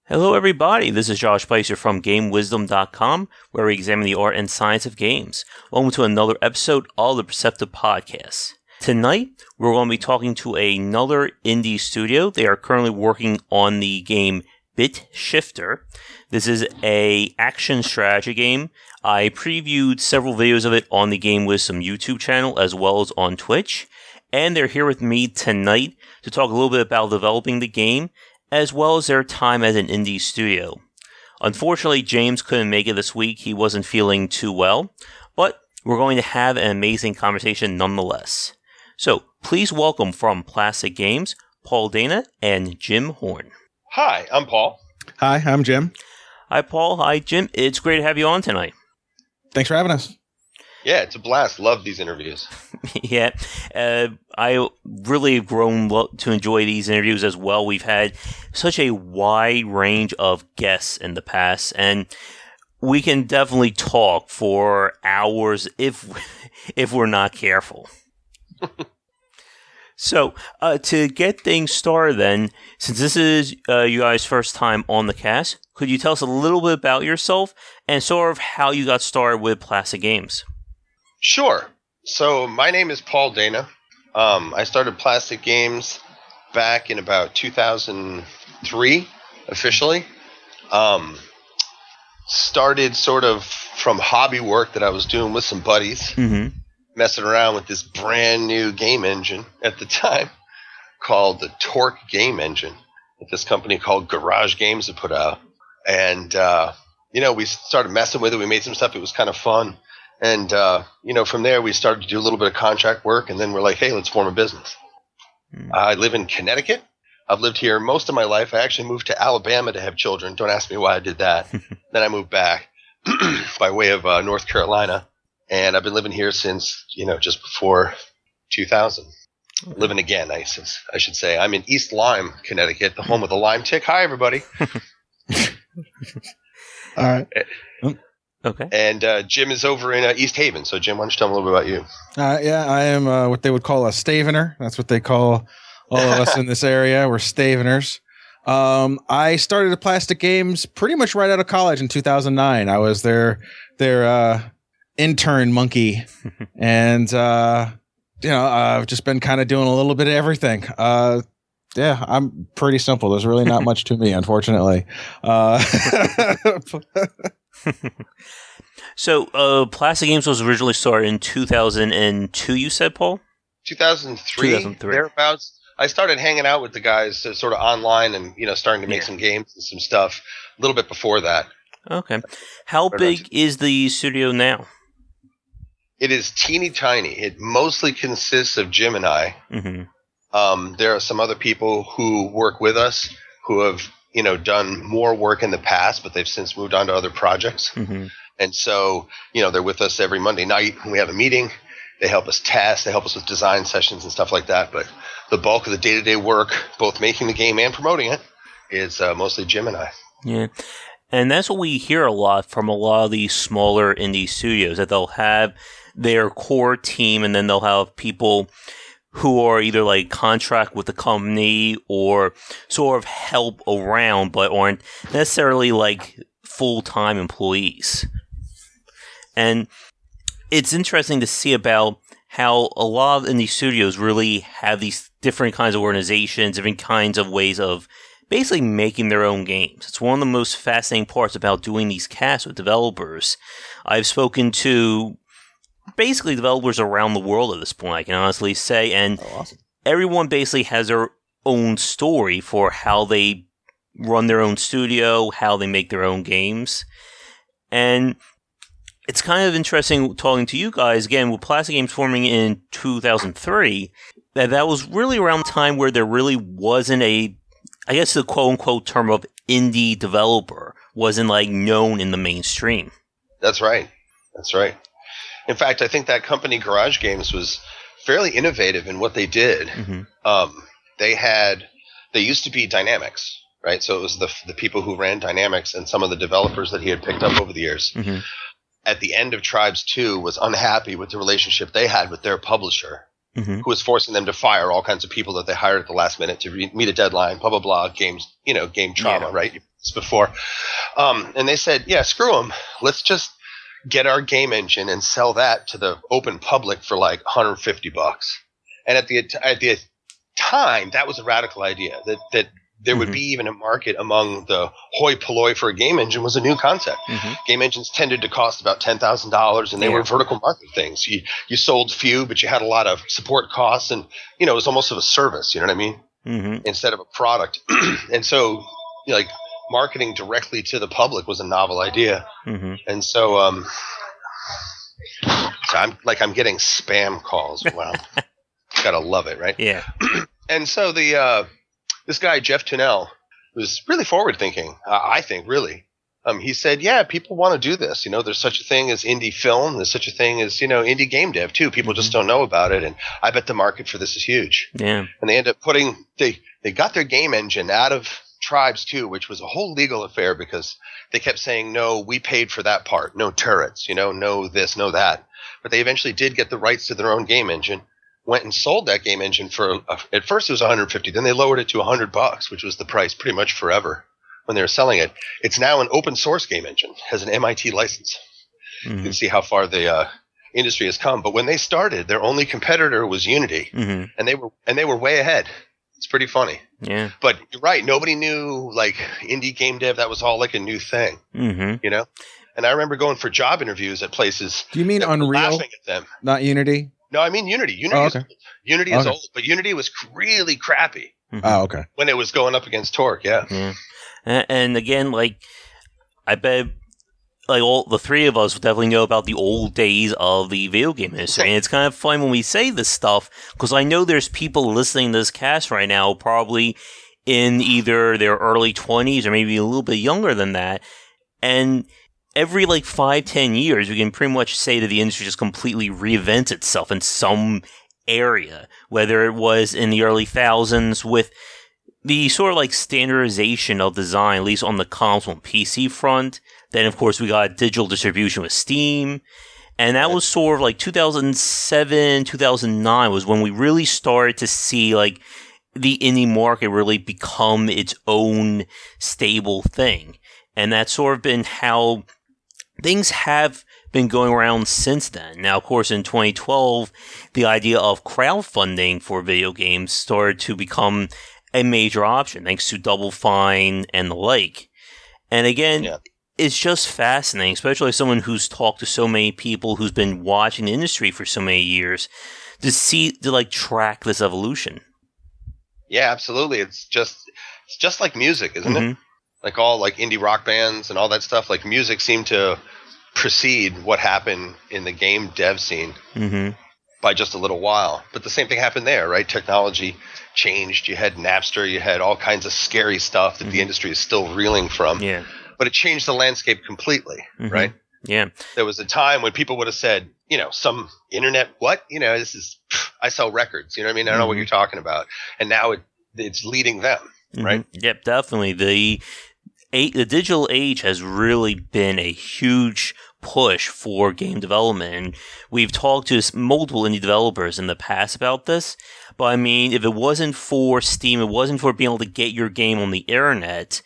Hello, everybody. This is Josh Spicer from GameWisdom.com, where we examine the art and science of games. Welcome to another episode of the Perceptive Podcast. Tonight, we're going to be talking to another indie studio. They are currently working on the game Bit Shifter. This is an action strategy game. I previewed several videos of it on the Game Wisdom YouTube channel as well as on Twitch. And they're here with me tonight to talk a little bit about developing the game as well as their time as an indie studio. Unfortunately, James couldn't make it this week. He wasn't feeling too well, but we're going to have an amazing conversation nonetheless. So, please welcome from Plastic Games, Paul Dana and Jim Horn. Hi, I'm Paul. Hi, I'm Jim. Hi, Paul. Hi, Jim. It's great to have you on tonight. Thanks for having us. Yeah, it's a blast. Love these interviews. Yeah, I really have grown to enjoy these interviews as well. We've had such a wide range of guests in the past, and we can definitely talk for hours if we're not careful. So, to get things started then, since this is you guys' first time on the cast, could you tell us a little bit about yourself and sort of how you got started with Plastic Games? Sure. So my name is Paul Dana. I started Plastic Games back in about 2003, officially. Started sort of from hobby work that I was doing with some buddies, messing around with this brand new game engine at the time called the Torque Game Engine that this company called Garage Games had put out. And, we started messing with it. We made some stuff. It was kind of fun. And, from there, we started to do a little bit of contract work, and then we're like, hey, let's form a business. I live in Connecticut. I've lived here most of my life. I actually moved to Alabama to have children. Don't ask me why I did that. Then I moved back by way of North Carolina, and I've been living here since, just before 2000. Living again, I should say. I'm in East Lyme, Connecticut, the home of the Lyme tick. Hi, everybody. All right. Okay. And Jim is over in East Haven. So, Jim, why don't you tell me a little bit about you? Yeah, I am what they would call a stavener. That's what they call all of us in this area. We're staveners. I started at Plastic Games pretty much right out of college in 2009. I was their intern monkey. And, I've just been kind of doing a little bit of everything. Yeah, I'm pretty simple. There's really not much to me, unfortunately. So, Plastic Games was originally started in 2002, you said, Paul? 2003, thereabouts. I started hanging out with the guys sort of online and, starting to make some games and some stuff a little bit before that. Okay. How big is the studio now? It is teeny tiny. It mostly consists of Jim and I. There are some other people who work with us who have, done more work in the past, but they've since moved on to other projects. And so, they're with us every Monday night when we have a meeting. They help us test. They help us with design sessions and stuff like that. But the bulk of the day-to-day work, both making the game and promoting it, is mostly Jim and I. Yeah. And that's what we hear a lot from a lot of these smaller indie studios, that they'll have their core team and then they'll have people who are either like contract with the company or sort of help around, but aren't necessarily like full-time employees. And it's interesting to see about how a lot of indie studios really have these different kinds of organizations, different kinds of ways of basically making their own games. It's one of the most fascinating parts about doing these casts with developers. I've spoken to basically developers around the world at this point, I can honestly say, and awesome. Everyone basically has their own story for how they run their own studio, how they make their own games. And it's kind of interesting talking to you guys, again, with Plastic Games forming in 2003, that was really around the time where there really wasn't the quote-unquote term of indie developer wasn't, known in the mainstream. That's right. In fact, I think that company, Garage Games, was fairly innovative in what they did. They used to be Dynamics, right? So it was the people who ran Dynamics and some of the developers that he had picked up over the years. At the end of Tribes 2 was unhappy with the relationship they had with their publisher, who was forcing them to fire all kinds of people that they hired at the last minute to meet a deadline, blah, blah, blah, game trauma, right? this before. And they said, yeah, screw them. Let's just get our game engine and sell that to the open public for like $150. And at the time, that was a radical idea, that there would be even a market among the hoi polloi for a game engine was a new concept. Game engines tended to cost about $10,000, and they were vertical market things. You sold few, but you had a lot of support costs, and it was almost of a service. You know what I mean? Instead of a product. And so, like, marketing directly to the public was a novel idea. And so, I'm getting spam calls. Wow, gotta love it, right? Yeah. And so this guy, Jeff Tunnell, was really forward-thinking, I think, really. He said, yeah, people want to do this. There's such a thing as indie film. There's such a thing as, indie game dev, too. People just don't know about it, and I bet the market for this is huge. Yeah. And they end up they got their game engine out of Tribes, too, which was a whole legal affair because they kept saying, no, we paid for that part. No turrets, no this, no that. But they eventually did get the rights to their own game engine. Went and sold that game engine for at first it was $150, then they lowered it to $100, which was the price pretty much forever when they were selling it. It's now an open source game engine, has an MIT license. You can see how far the industry has come. But when they started, their only competitor was Unity, and they were way ahead. It's pretty funny. Yeah. But you're right, nobody knew like indie game dev. That was all like a new thing. And I remember going for job interviews at places. Do you mean Unreal? Laughing at them. Not Unity? No, I mean Unity. Unity is old, but Unity was really crappy. Oh, okay. When it was going up against Torque, yeah. And again, like, I bet, like, all the three of us definitely know about the old days of the video game industry. And it's kind of fun when we say this stuff, because I know there's people listening to this cast right now, probably in either their early 20s or maybe a little bit younger than that. And every 5-10 years, we can pretty much say that the industry just completely reinvents itself in some area, whether it was in the early thousands with the sort of standardization of design, at least on the console and PC front. Then, of course, we got digital distribution with Steam. And that was sort of 2007, 2009 was when we really started to see the indie market really become its own stable thing. And that's sort of been how things have been going around since then. Now, of course, in 2012, the idea of crowdfunding for video games started to become a major option, thanks to Double Fine and the like. And again, it's just fascinating, especially as someone who's talked to so many people, who's been watching the industry for so many years, to track this evolution. Yeah, absolutely. It's just like music, isn't it? Like all indie rock bands and all that stuff, music seemed to precede what happened in the game dev scene by just a little while. But the same thing happened there, right? Technology changed. You had Napster. You had all kinds of scary stuff that the industry is still reeling from. Yeah. But it changed the landscape completely, right? Yeah. There was a time when people would have said, some internet, what? I sell records. You know what I mean? I don't know what you're talking about. And now it's leading them, right? Yep, definitely. The digital age has really been a huge push for game development. And we've talked to multiple indie developers in the past about this. But I mean, if it wasn't for Steam, it wasn't for being able to get your game on the internet,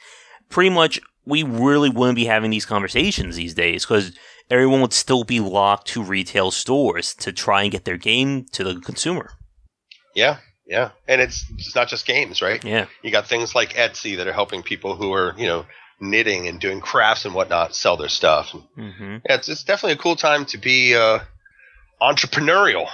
pretty much we really wouldn't be having these conversations these days, because everyone would still be locked to retail stores to try and get their game to the consumer. Yeah. Yeah. And it's not just games, right? Yeah. You got things like Etsy that are helping people who are, knitting and doing crafts and whatnot sell their stuff. Yeah, it's definitely a cool time to be entrepreneurial.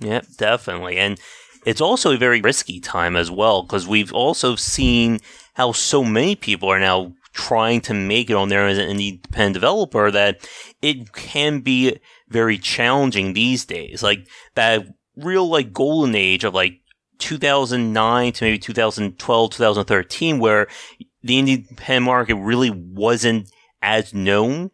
Yeah, definitely. And it's also a very risky time as well, because we've also seen how so many people are now trying to make it on there as an independent developer, that it can be very challenging these days. That real golden age of 2009 to maybe 2012, 2013, where the independent market really wasn't as known.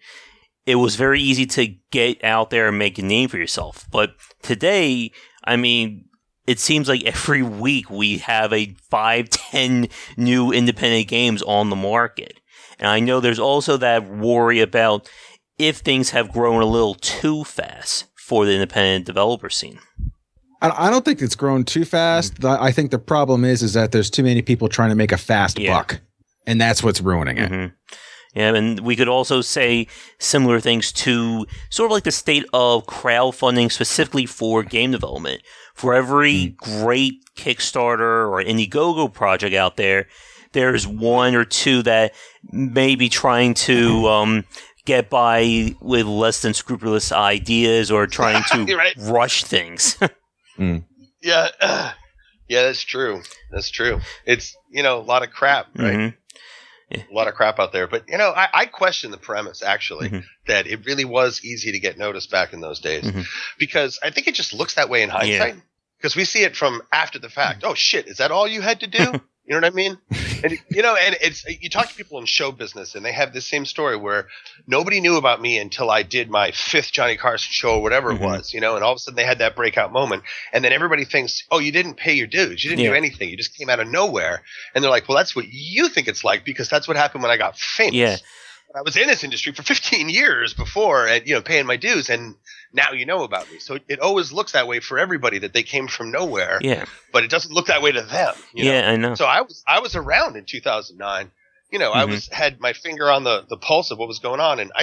It was very easy to get out there and make a name for yourself. But today, I mean, it seems like every week we have 5-10 new independent games on the market. And I know there's also that worry about if things have grown a little too fast for the independent developer scene. I don't think it's grown too fast. I think the problem is that there's too many people trying to make a fast buck. And that's what's ruining it. Mm-hmm. Yeah, and we could also say similar things to sort of like the state of crowdfunding specifically for game development. For every great Kickstarter or Indiegogo project out there, there's one or two that may be trying to get by with less than scrupulous ideas or trying to rush things. Yeah, that's true. That's true. It's, a lot of crap, right? Mm-hmm. Yeah. A lot of crap out there. But, I question the premise, actually, that it really was easy to get noticed back in those days. Because I think it just looks that way in hindsight. Because we see it from after the fact. Oh, shit, is that all you had to do? You know what I mean? And, and it's you talk to people in show business, and they have this same story where nobody knew about me until I did my 5th Johnny Carson show or whatever it was, and all of a sudden they had that breakout moment. And then everybody thinks, oh, you didn't pay your dues. You didn't do anything. You just came out of nowhere. And they're like, well, that's what you think it's like because that's what happened when I got famous. Yeah. I was in this industry for 15 years before, and paying my dues, and now you know about me. So it always looks that way for everybody that they came from nowhere. Yeah, but it doesn't look that way to them. Yeah, I know. So I was around in 2009. I had my finger on the pulse of what was going on, and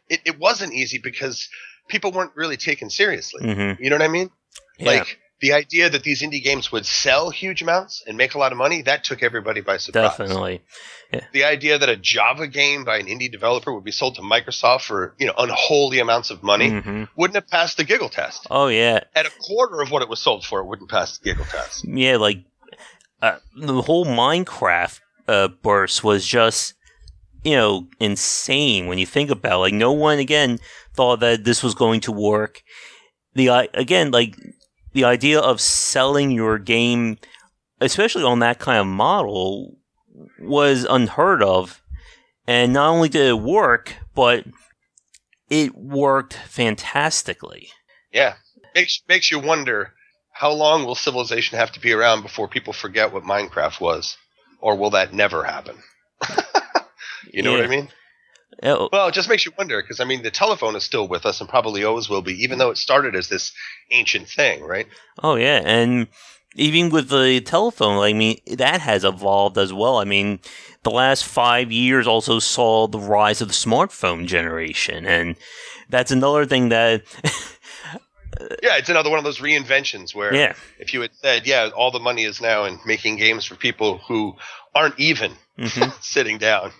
it wasn't easy because people weren't really taken seriously. You know what I mean? Yeah. Like the idea that these indie games would sell huge amounts and make a lot of money, that took everybody by surprise. Definitely. Yeah. The idea that a Java game by an indie developer would be sold to Microsoft for, unholy amounts of money wouldn't have passed the giggle test. Oh, yeah. At a quarter of what it was sold for, it wouldn't pass the giggle test. Yeah, like the whole Minecraft burst was just, insane when you think about it. Like, no one, again, thought that this was going to work. The idea of selling your game, especially on that kind of model, was unheard of. And not only did it work, but it worked fantastically. Yeah. Makes you wonder, how long will civilization have to be around before people forget what Minecraft was? Or will that never happen? You know what I mean? Well, it just makes you wonder, because, the telephone is still with us and probably always will be, even though it started as this ancient thing, right? Oh, yeah, and even with the telephone, that has evolved as well. The last 5 years also saw the rise of the smartphone generation, and that's another thing that... Yeah, it's another one of those reinventions where if you had said, all the money is now in making games for people who aren't even sitting down,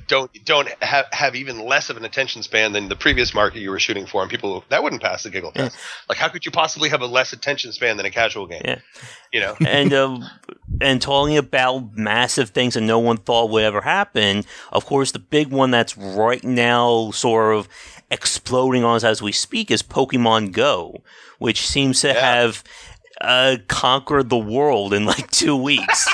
don't have even less of an attention span than the previous market you were shooting for, and people that wouldn't pass the giggle test. Like, how could you possibly have a less attention span than a casual game? Yeah. And talking about massive things that no one thought would ever happen, of course, the big one that's right now sort of exploding on us as we speak is Pokemon Go, which seems to have conquered the world in 2 weeks.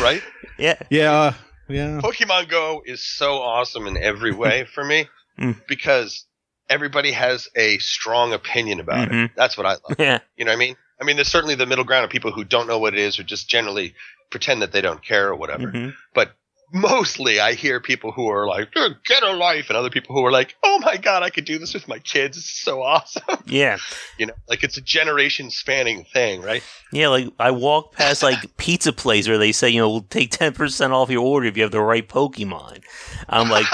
Right? Yeah. Pokemon Go is so awesome in every way for me because everybody has a strong opinion about it. That's what I love. Yeah. You know what I mean? There's certainly the middle ground of people who don't know what it is or just generally pretend that they don't care or whatever. But mostly I hear people who are like, get a life, and other people who are like, oh my God, I could do this with my kids. It's so awesome. Yeah. It's a generation spanning thing, right? Yeah, I walk past pizza places where they say, we'll take 10% off your order if you have the right Pokemon. I'm like,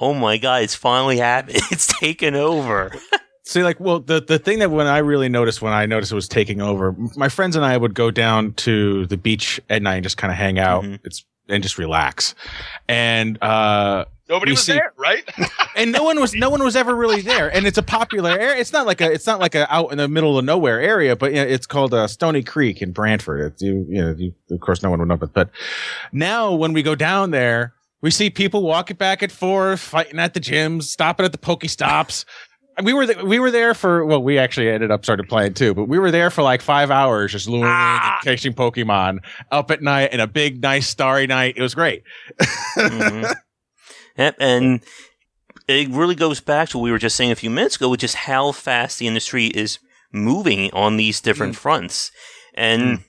oh my God, it's finally happened. It's taken over. See, the thing that when I noticed it was taking over, my friends and I would go down to the beach at night and just kind of hang out. And just relax. And nobody was there, right? And no one was ever really there. And it's a popular area. It's not like a out in the middle of nowhere area, but it's called Stony Creek in Brantford. Of course, no one would know, but now when we go down there, we see people walking back and forth, fighting at the gyms, stopping at the Pokestops. We were there for, we actually ended up started playing too, but we were there for 5 hours just luring and catching Pokemon up at night in a big, nice, starry night. It was great. Yep, and it really goes back to what we were just saying a few minutes ago, which is how fast the industry is moving on these different fronts. And,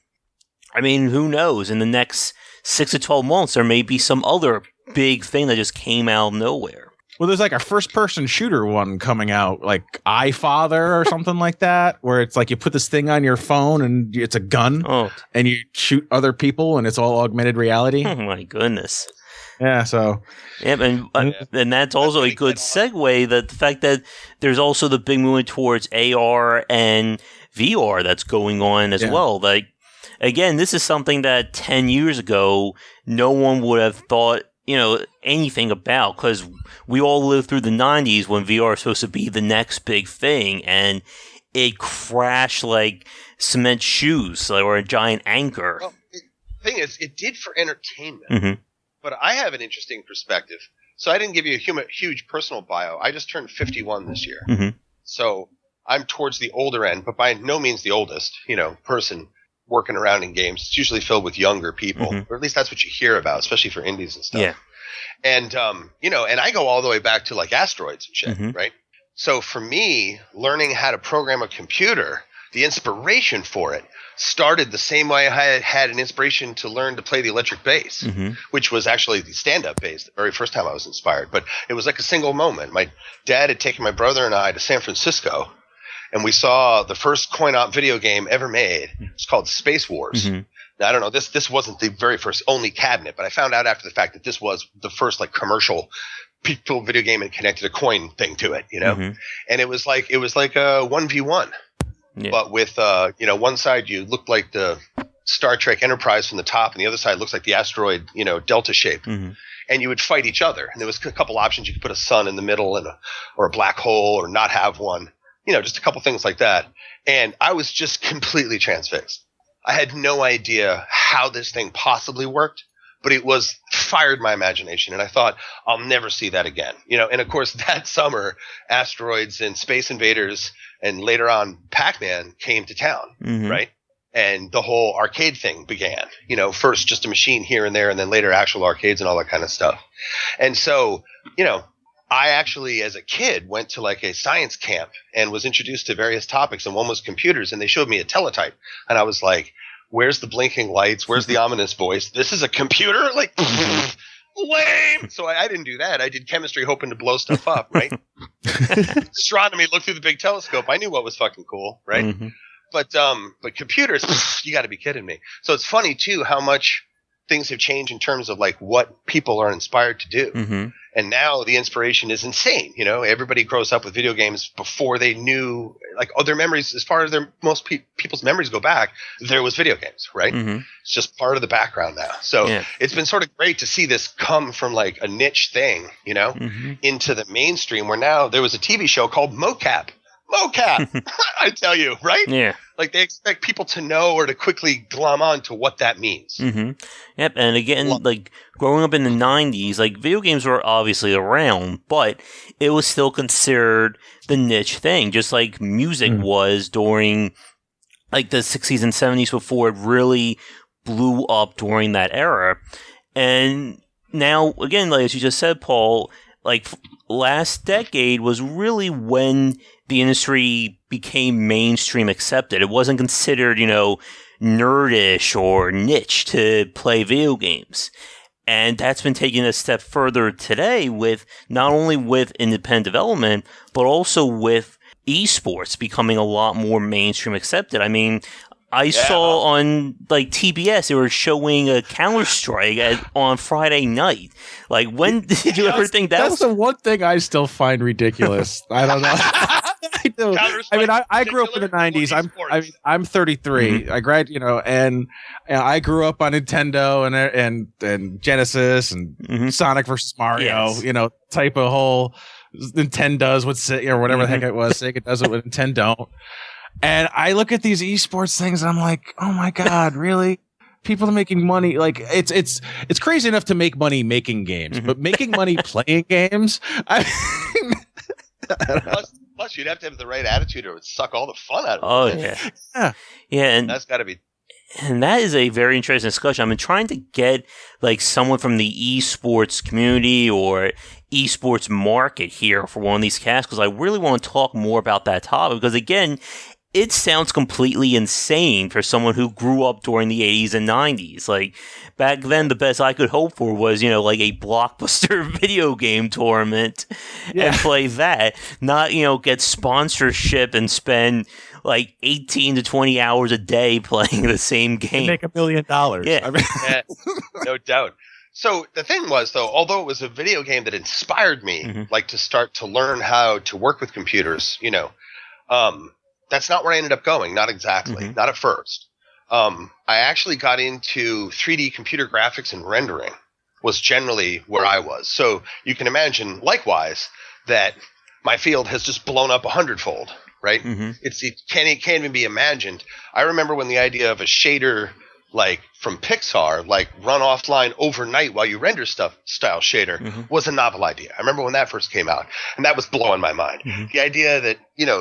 who knows? In the next 6 to 12 months, there may be some other big thing that just came out of nowhere. Well, there's like a first-person shooter one coming out, like iFather or something like that, where it's like you put this thing on your phone and it's a gun, and you shoot other people, and it's all augmented reality. Oh my goodness! Yeah, so and that's also a good segue. That the fact that there's also the big movement towards AR and VR that's going on as well. Like again, this is something that 10 years ago no one would have thought anything about, because we all lived through the 90s when VR was supposed to be the next big thing, and it crashed like cement shoes or a giant anchor. Well, the thing is, it did for entertainment, but I have an interesting perspective. So I didn't give you a huge personal bio. I just turned 51 this year. So I'm towards the older end, but by no means the oldest, person working around in games. It's usually filled with younger people, or at least that's what you hear about, especially for indies and stuff. Yeah. And, and I go all the way back to like asteroids and shit, right? So for me, learning how to program a computer, the inspiration for it started the same way I had an inspiration to learn to play the electric bass, which was actually the stand-up bass, the very first time I was inspired. But it was like a single moment. My dad had taken my brother and I to San Francisco, and we saw the first coin-op video game ever made. It's called Space Wars. Now, I don't know, this wasn't the very first only cabinet, but I found out after the fact that this was the first like commercial people video game and connected a coin thing to it, And it was like a 1v1. But with one side you looked like the Star Trek Enterprise from the top, and the other side looks like the asteroid, delta shape. And you would fight each other. And there was a couple options. You could put a sun in the middle or a black hole, or not have one. Just a couple things like that. And I was just completely transfixed. I had no idea how this thing possibly worked, but it fired my imagination. And I thought, I'll never see that again. And of course that summer, Asteroids and Space Invaders and later on Pac-Man came to town, right? And the whole arcade thing began, first just a machine here and there, and then later actual arcades and all that kind of stuff. And so, I actually, as a kid, went to like a science camp and was introduced to various topics, and one was computers, and they showed me a teletype, and I was like, where's the blinking lights? Where's the ominous voice? This is a computer? Like, lame! So I didn't do that. I did chemistry hoping to blow stuff up, right? Astronomy, look through the big telescope. I knew what was fucking cool, right? But computers, you got to be kidding me. So it's funny, too, how much things have changed in terms of like what people are inspired to do. And now the inspiration is insane. Everybody grows up with video games before they knew, like, their memories, as far as most people's memories go back, there was video games, right? It's just part of the background now. So it's been sort of great to see this come from like a niche thing, into the mainstream, where now there was a TV show called Mocap. I tell you, right? Yeah. Like they expect people to know or to quickly glom on to what that means. Yep. And again, like growing up in the 90s, like video games were obviously around, but it was still considered the niche thing, just like music was during like the 60s and 70s before it really blew up during that era. And now, again, like as you just said, Paul, like last decade was really when the industry became mainstream accepted. It wasn't considered, nerdish or niche to play video games. And that's been taken a step further today with not only with independent development, but also with eSports becoming a lot more mainstream accepted. I mean, I saw on like TBS they were showing a Counter-Strike on Friday night. Like, when did you ever think that was the one thing I still find ridiculous? I don't know. I mean, I grew up in the 90s. I'm 33. I and I grew up on Nintendo and Genesis and Sonic versus Mario. Type of whole Nintendo does with or whatever the heck it was. Sega does it with Nintendo. And I look at these esports things and I'm like, oh my God, really? People are making money. Like it's crazy enough to make money making games, but making money playing games. Plus, you'd have to have the right attitude, or it would suck all the fun out of it. Oh yeah, and that's got to be. And that is a very interesting discussion. I've been trying to get like someone from the esports community or esports market here for one of these casts, because I really want to talk more about that topic. Because again, it sounds completely insane for someone who grew up during the 80s and 90s. Like, back then, the best I could hope for was, like a blockbuster video game tournament and play that. Not, get sponsorship and spend like 18 to 20 hours a day playing the same game. And make $1 million. Yeah. Yeah, no doubt. So the thing was, though, although it was a video game that inspired me, like to start to learn how to work with computers, that's not where I ended up going. Not exactly. Not at first. I actually got into 3D computer graphics and rendering was generally where I was. So you can imagine, likewise, that my field has just blown up 100-fold, right? It can't even be imagined. I remember when the idea of a shader like from Pixar, like run offline overnight while you render stuff style shader was a novel idea. I remember when that first came out, and that was blowing my mind. The idea that,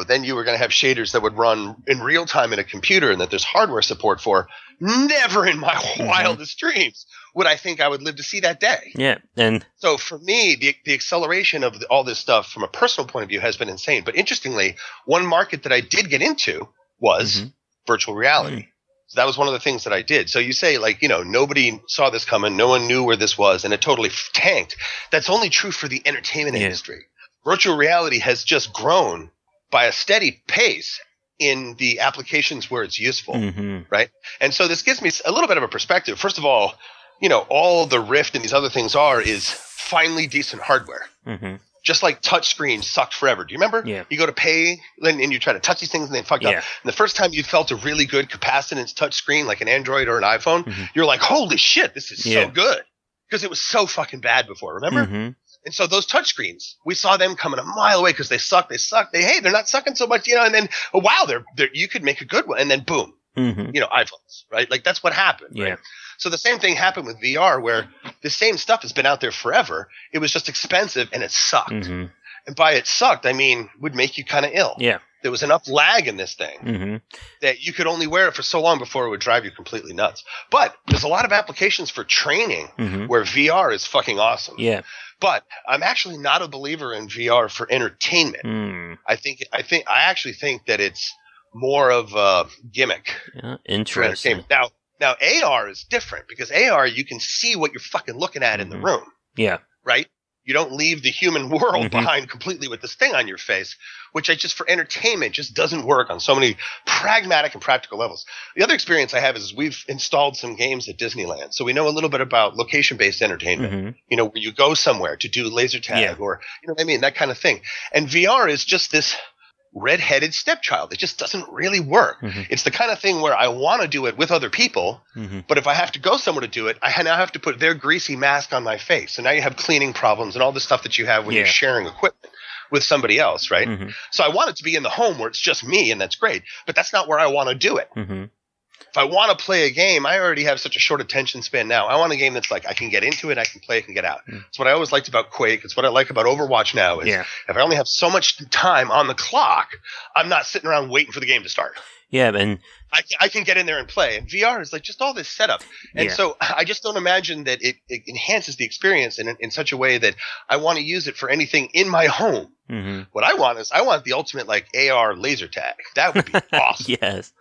then you were going to have shaders that would run in real time in a computer and that there's hardware support for, never in my wildest dreams would I think I would live to see that day. Yeah. And so for me, the acceleration of all this stuff from a personal point of view has been insane. But interestingly, one market that I did get into was virtual reality. So that was one of the things that I did. So you say, like, nobody saw this coming. No one knew where this was, and it totally tanked. That's only true for the entertainment industry. Virtual reality has just grown by a steady pace in the applications where it's useful, right? And so this gives me a little bit of a perspective. First of all the Rift and these other things is finally decent hardware. Just like touchscreens sucked forever. Do you remember? Yeah. You go to pay and you try to touch these things and they fucked up. And the first time you felt a really good capacitance touchscreen like an Android or an iPhone, you're like, holy shit, this is so good. Because it was so fucking bad before, remember? And so those touchscreens, we saw them coming a mile away because they suck. They're not sucking so much, and then, you could make a good one. And then boom, iPhones, right? Like that's what happened, right? So the same thing happened with VR where the same stuff has been out there forever. It was just expensive and it sucked. And by it sucked, I mean, would make you kind of ill. Yeah. There was enough lag in this thing that you could only wear it for so long before it would drive you completely nuts. But there's a lot of applications for training where VR is fucking awesome. Yeah. But I'm actually not a believer in VR for entertainment. I actually think that it's more of a gimmick. Yeah, interesting. Now AR is different because AR you can see what you're fucking looking at in the room. Yeah. Right? You don't leave the human world behind completely with this thing on your face, which for entertainment just doesn't work on so many pragmatic and practical levels. The other experience I have is we've installed some games at Disneyland. So we know a little bit about location-based entertainment, where you go somewhere to do laser tag or, that kind of thing. And VR is just this red-headed stepchild. It just doesn't really work. It's the kind of thing where I want to do it with other people, but if I have to go somewhere to do it, I now have to put their greasy mask on my face. So now you have cleaning problems and all the stuff that you have when you're sharing equipment with somebody else, right? So I want it to be in the home where it's just me, and that's great, but that's not where I want to do it. If I want to play a game, I already have such a short attention span now. I want a game that's like I can get into it, I can play it, and get out. It's what I always liked about Quake. It's what I like about Overwatch now is if I only have so much time on the clock, I'm not sitting around waiting for the game to start. Yeah, and I can get in there and play. And VR is like just all this setup. And so I just don't imagine that it enhances the experience in such a way that I want to use it for anything in my home. What I want is the ultimate like AR laser tag. That would be awesome. Yes.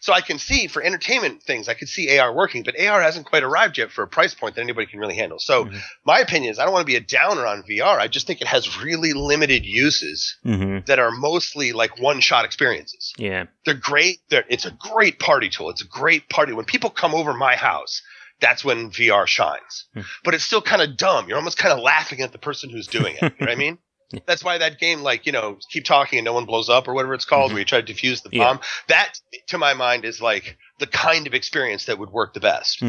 So I can see for entertainment things, I could see AR working, but AR hasn't quite arrived yet for a price point that anybody can really handle. So my opinion is I don't want to be a downer on VR. I just think it has really limited uses that are mostly like one-shot experiences. Yeah. They're great. It's a great party tool. It's a great party. When people come over my house, that's when VR shines. But it's still kind of dumb. You're almost kind of laughing at the person who's doing it. You know what I mean? That's why that game, like, keep talking and no one blows up or whatever it's called, where you try to defuse the bomb. That, to my mind, is like the kind of experience that would work the best.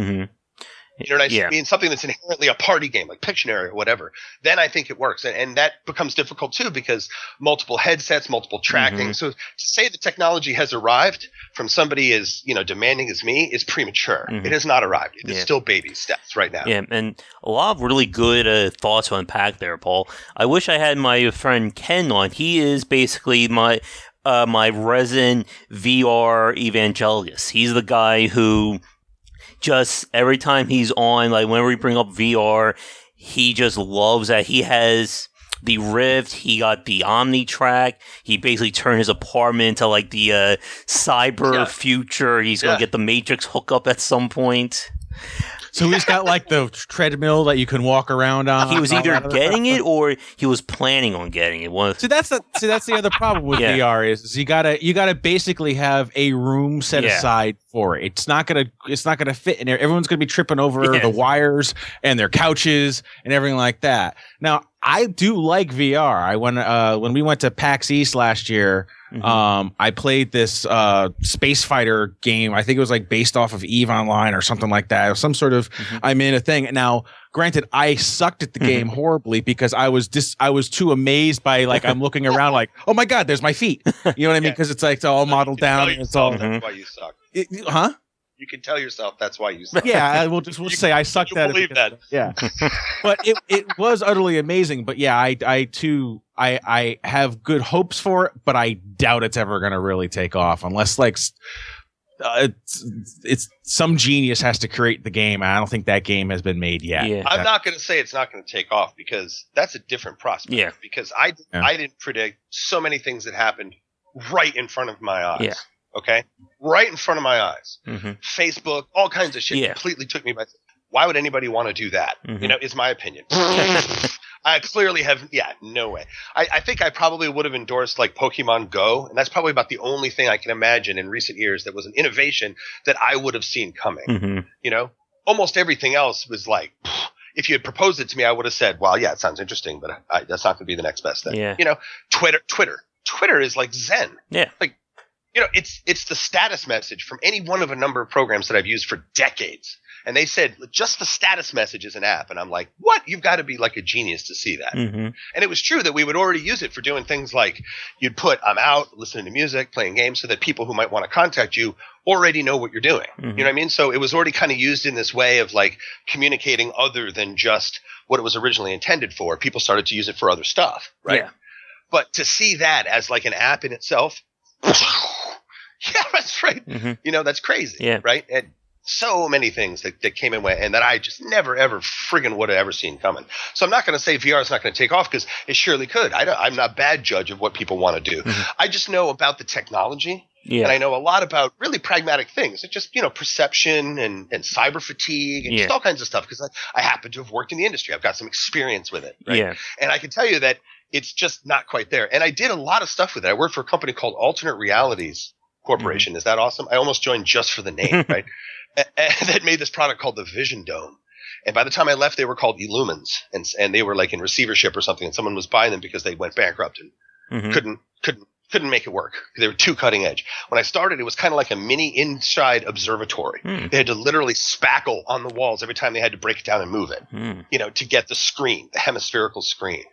You know what I mean? Something that's inherently a party game, like Pictionary or whatever. Then I think it works. And that becomes difficult, too, because multiple headsets, multiple tracking. So to say the technology has arrived from somebody as, demanding as me is premature. It has not arrived. It's still baby steps right now. Yeah, and a lot of really good thoughts to unpack there, Paul. I wish I had my friend Ken on. He is basically my resident VR evangelist. He's the guy who just every time he's on, like whenever we bring up VR, he just loves that. He has the Rift. He got the Omnitrack. He basically turned his apartment into like the cyber future. He's going to get the Matrix hookup at some point. So he's got like the treadmill that you can walk around on. He was either getting it or he was planning on getting it. So that's the other problem with VR is you gotta basically have a room set aside for it. It's not gonna fit in there. Everyone's gonna be tripping over the wires and their couches and everything like that. Now I do like VR. I when we went to PAX East last year. I played this space fighter game. I think it was like based off of EVE Online or something like that. It was some sort of I'm in a thing. Now, granted, I sucked at the game horribly because I was too amazed by like I'm looking around like, oh my god, there's my feet. You know what I mean? Because it's like it's all modeled down. It's all that's why you suck. You can tell yourself that's why you suck. Yeah, we'll say I sucked at it. Believe that. Yeah, but it was utterly amazing. But yeah, I have good hopes for it, but I doubt it's ever going to really take off unless like it's some genius has to create the game. I don't think that game has been made yet. Yeah. I'm not going to say it's not going to take off because that's a different prospect. Yeah. Because I didn't predict so many things that happened right in front of my eyes. Yeah. Okay? Right in front of my eyes. Facebook, all kinds of shit completely took me by. Why would anybody want to do that? You know, is my opinion. I clearly have, no way. I think I probably would have endorsed like Pokemon Go, and that's probably about the only thing I can imagine in recent years that was an innovation that I would have seen coming. You know, almost everything else was like, if you had proposed it to me, I would have said, well, yeah, it sounds interesting, but that's not going to be the next best thing. Yeah. You know, Twitter is like Zen. Yeah. Like, you know, it's the status message from any one of a number of programs that I've used for decades. And they said, just the status message is an app. And I'm like, what? You've got to be like a genius to see that. And it was true that we would already use it for doing things like you'd put, I'm out listening to music, playing games, so that people who might want to contact you already know what you're doing. You know what I mean? So it was already kind of used in this way of like communicating other than just what it was originally intended for. People started to use it for other stuff, right? Yeah. But to see that as like an app in itself, yeah, that's right. You know, that's crazy, right? And so many things that came in way and that I just never, ever friggin' would have ever seen coming. So I'm not going to say VR is not going to take off because it surely could. I'm not a bad judge of what people want to do. I just know about the technology. And I know a lot about really pragmatic things. It's just, you know, perception and cyber fatigue and just all kinds of stuff because I happen to have worked in the industry. I've got some experience with it. Right? And I can tell you that it's just not quite there. And I did a lot of stuff with it. I worked for a company called Alternate Realities Corporation. Is that awesome? I almost joined just for the name, right? That made this product called the Vision Dome. And by the time I left, they were called Illumins. And they were like in receivership or something. And someone was buying them because they went bankrupt and couldn't make it work. They were too cutting edge. When I started, it was kind of like a mini inside observatory. They had to literally spackle on the walls every time they had to break it down and move it, you know, to get the screen, the hemispherical screen.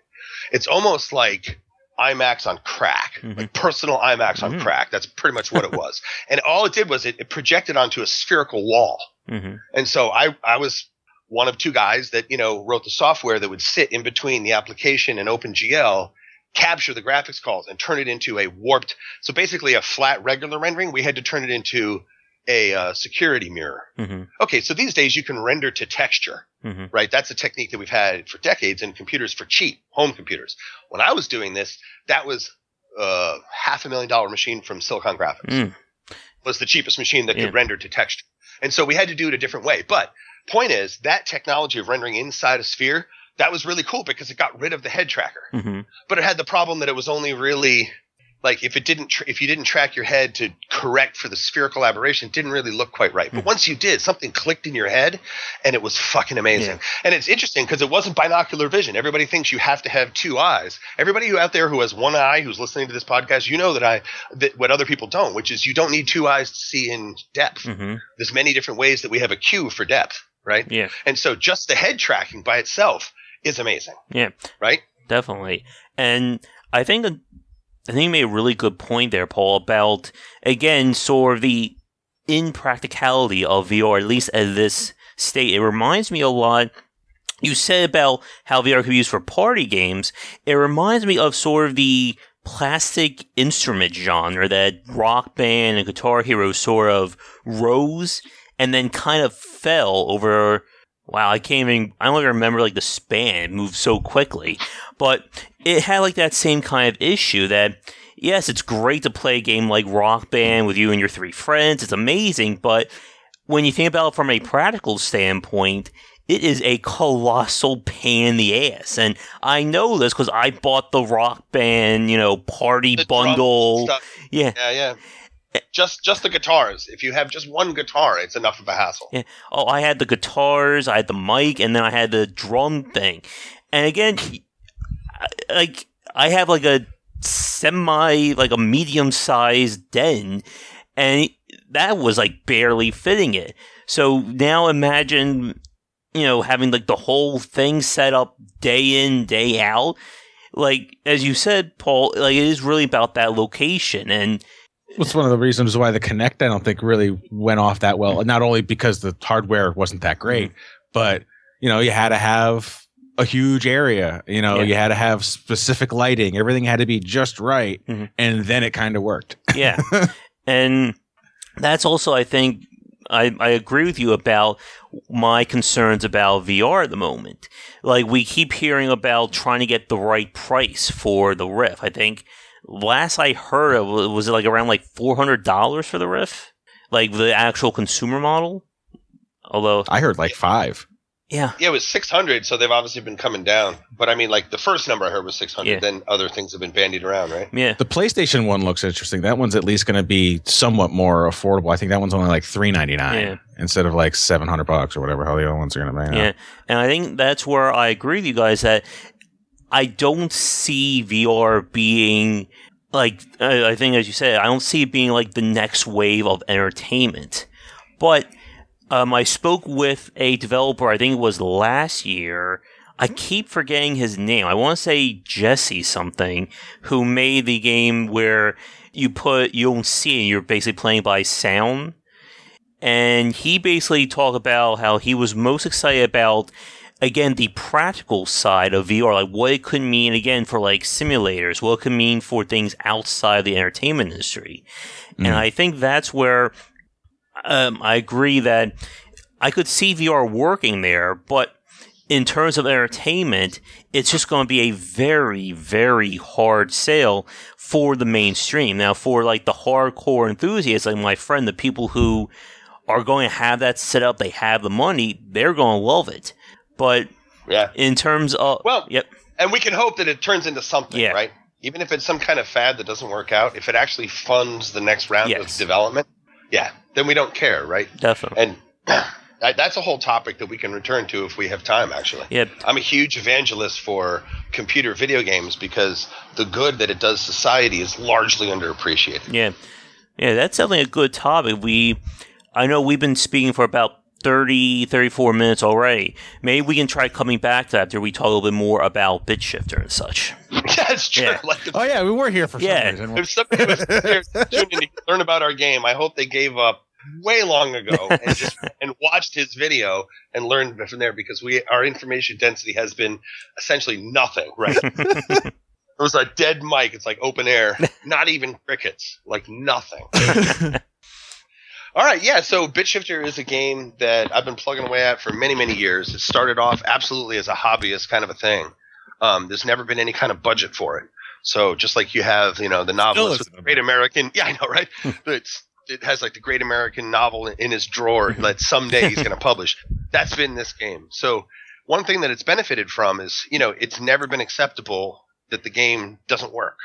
It's almost like IMAX on crack, like personal IMAX on crack. That's pretty much what it was. And all it did was it projected onto a spherical wall. And so I was one of two guys that, you know, wrote the software that would sit in between the application and OpenGL, capture the graphics calls and turn it into a warped. So basically a flat regular rendering, we had to turn it into a security mirror. Okay, so these days you can render to texture, right? That's a technique that we've had for decades in computers for cheap, home computers. When I was doing this, that was a $500,000 machine from Silicon Graphics. Was the cheapest machine that could render to texture. And so we had to do it a different way. But point is, that technology of rendering inside a sphere, that was really cool because it got rid of the head tracker. But it had the problem that it was only really like if you didn't track your head to correct for the spherical aberration, it didn't really look quite right. But once you did, something clicked in your head and it was fucking amazing. And it's interesting because it wasn't binocular vision. Everybody thinks you have to have two eyes. Everybody who out there who has one eye, who's listening to this podcast, you know that what other people don't, which is you don't need two eyes to see in depth. There's many different ways that we have a cue for depth, right? Yeah. And so just the head tracking by itself is amazing. Yeah. Right? Definitely. And I think you made a really good point there, Paul, about, again, sort of the impracticality of VR, at least at this state. It reminds me a lot, you said about how VR could be used for party games. It reminds me of sort of the plastic instrument genre that Rock Band and Guitar Hero sort of rose and then kind of fell over. Wow, I don't even remember like the span. It moved so quickly. But it had like that same kind of issue that, yes, it's great to play a game like Rock Band with you and your 3 friends. It's amazing, but when you think about it from a practical standpoint, it is a colossal pain in the ass. And I know this because I bought the Rock Band, party The bundle. stuff. Yeah. Yeah. Just the guitars. If you have just one guitar, it's enough of a hassle. Yeah. Oh, I had the guitars, I had the mic, and then I had the drum thing. And again, like, I have like a medium-sized den, and that was like barely fitting it. So now imagine, having like the whole thing set up day in, day out. Like, as you said, Paul, like, it is really about that location. And it's one of the reasons why the Kinect, I don't think, really went off that well. Not only because the hardware wasn't that great, but, you had to have a huge area. You had to have specific lighting. Everything had to be just right. Mm-hmm. And then it kind of worked. Yeah. And that's also, I think, I agree with you about my concerns about VR at the moment. Like, we keep hearing about trying to get the right price for the Rift. I think last I heard of it was like around like $400 for the Rift, like the actual consumer model. Although I heard like $500. Yeah, it was 600. So they've obviously been coming down. But I mean, like the first number I heard was 600. Yeah. Then other things have been bandied around, right? Yeah. The PlayStation one looks interesting. That one's at least going to be somewhat more affordable. I think that one's only like $399 instead of like $700 or whatever how the other ones are going to be. Yeah, and I think that's where I agree with you guys that I don't see VR being like, I think as you said, I don't see it being like the next wave of entertainment. But I spoke with a developer, I think it was last year. I keep forgetting his name. I want to say Jesse something, who made the game where you don't see it, you're basically playing by sound. And he basically talked about how he was most excited about, again, the practical side of VR, like what it could mean, again, for like simulators, what it could mean for things outside the entertainment industry. Mm. And I think that's where I agree that I could see VR working there, but in terms of entertainment, it's just going to be a very, very hard sale for the mainstream. Now, for like the hardcore enthusiasts, like my friend, the people who are going to have that set up, they have the money, they're going to love it. But in terms of... And we can hope that it turns into something, right? Even if it's some kind of fad that doesn't work out, if it actually funds the next round of development, then we don't care, right? Definitely. And that's a whole topic that we can return to if we have time, actually. Yep. I'm a huge evangelist for computer video games because the good that it does society is largely underappreciated. Yeah, that's definitely a good topic. I know we've been speaking for about 34 minutes already. Maybe we can try coming back to that after we talk a little bit more about BitShifter and such. That's true. Yeah. We were here for some reason. If somebody was here tuning in to learn about our game, I hope they gave up way long ago and watched his video and learned from there, because our information density has been essentially nothing, right? It was a dead mic. It's like open air, not even crickets, like nothing. All right, so BitShifter is a game that I've been plugging away at for many, many years. It started off absolutely as a hobbyist kind of a thing. There's never been any kind of budget for it. So just like you have, the novelist with the Great American. Yeah, I know, right? It has like the Great American novel in his drawer that someday he's going to publish. That's been this game. So one thing that it's benefited from is, it's never been acceptable that the game doesn't work,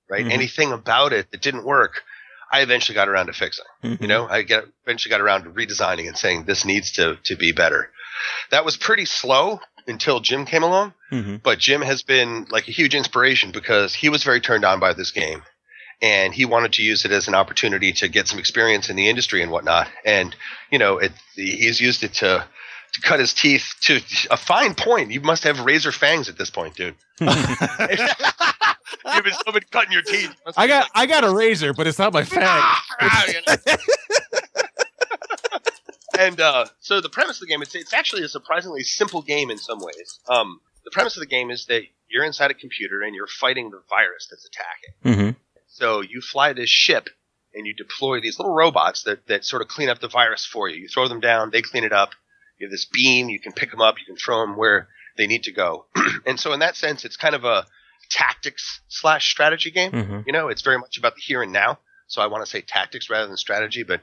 right? Mm-hmm. Anything about it that didn't work, I eventually got around to fixing. Mm-hmm. I eventually got around to redesigning and saying this needs to be better. That was pretty slow until Jim came along. Mm-hmm. But Jim has been like a huge inspiration because he was very turned on by this game. And he wanted to use it as an opportunity to get some experience in the industry and whatnot. And, he's used it to cut his teeth to a fine point. You must have razor fangs at this point, dude. You've been cutting your teeth. I got a razor, but it's not my fang. And so the premise of the game, it's actually a surprisingly simple game in some ways. The premise of the game is that you're inside a computer and you're fighting the virus that's attacking. Mm-hmm. So you fly this ship and you deploy these little robots that sort of clean up the virus for you. You throw them down, they clean it up. You have this beam, you can pick them up, you can throw them where they need to go. And so in that sense, it's kind of tactics/strategy game. It's very much about the here and now. So I want to say tactics rather than strategy, but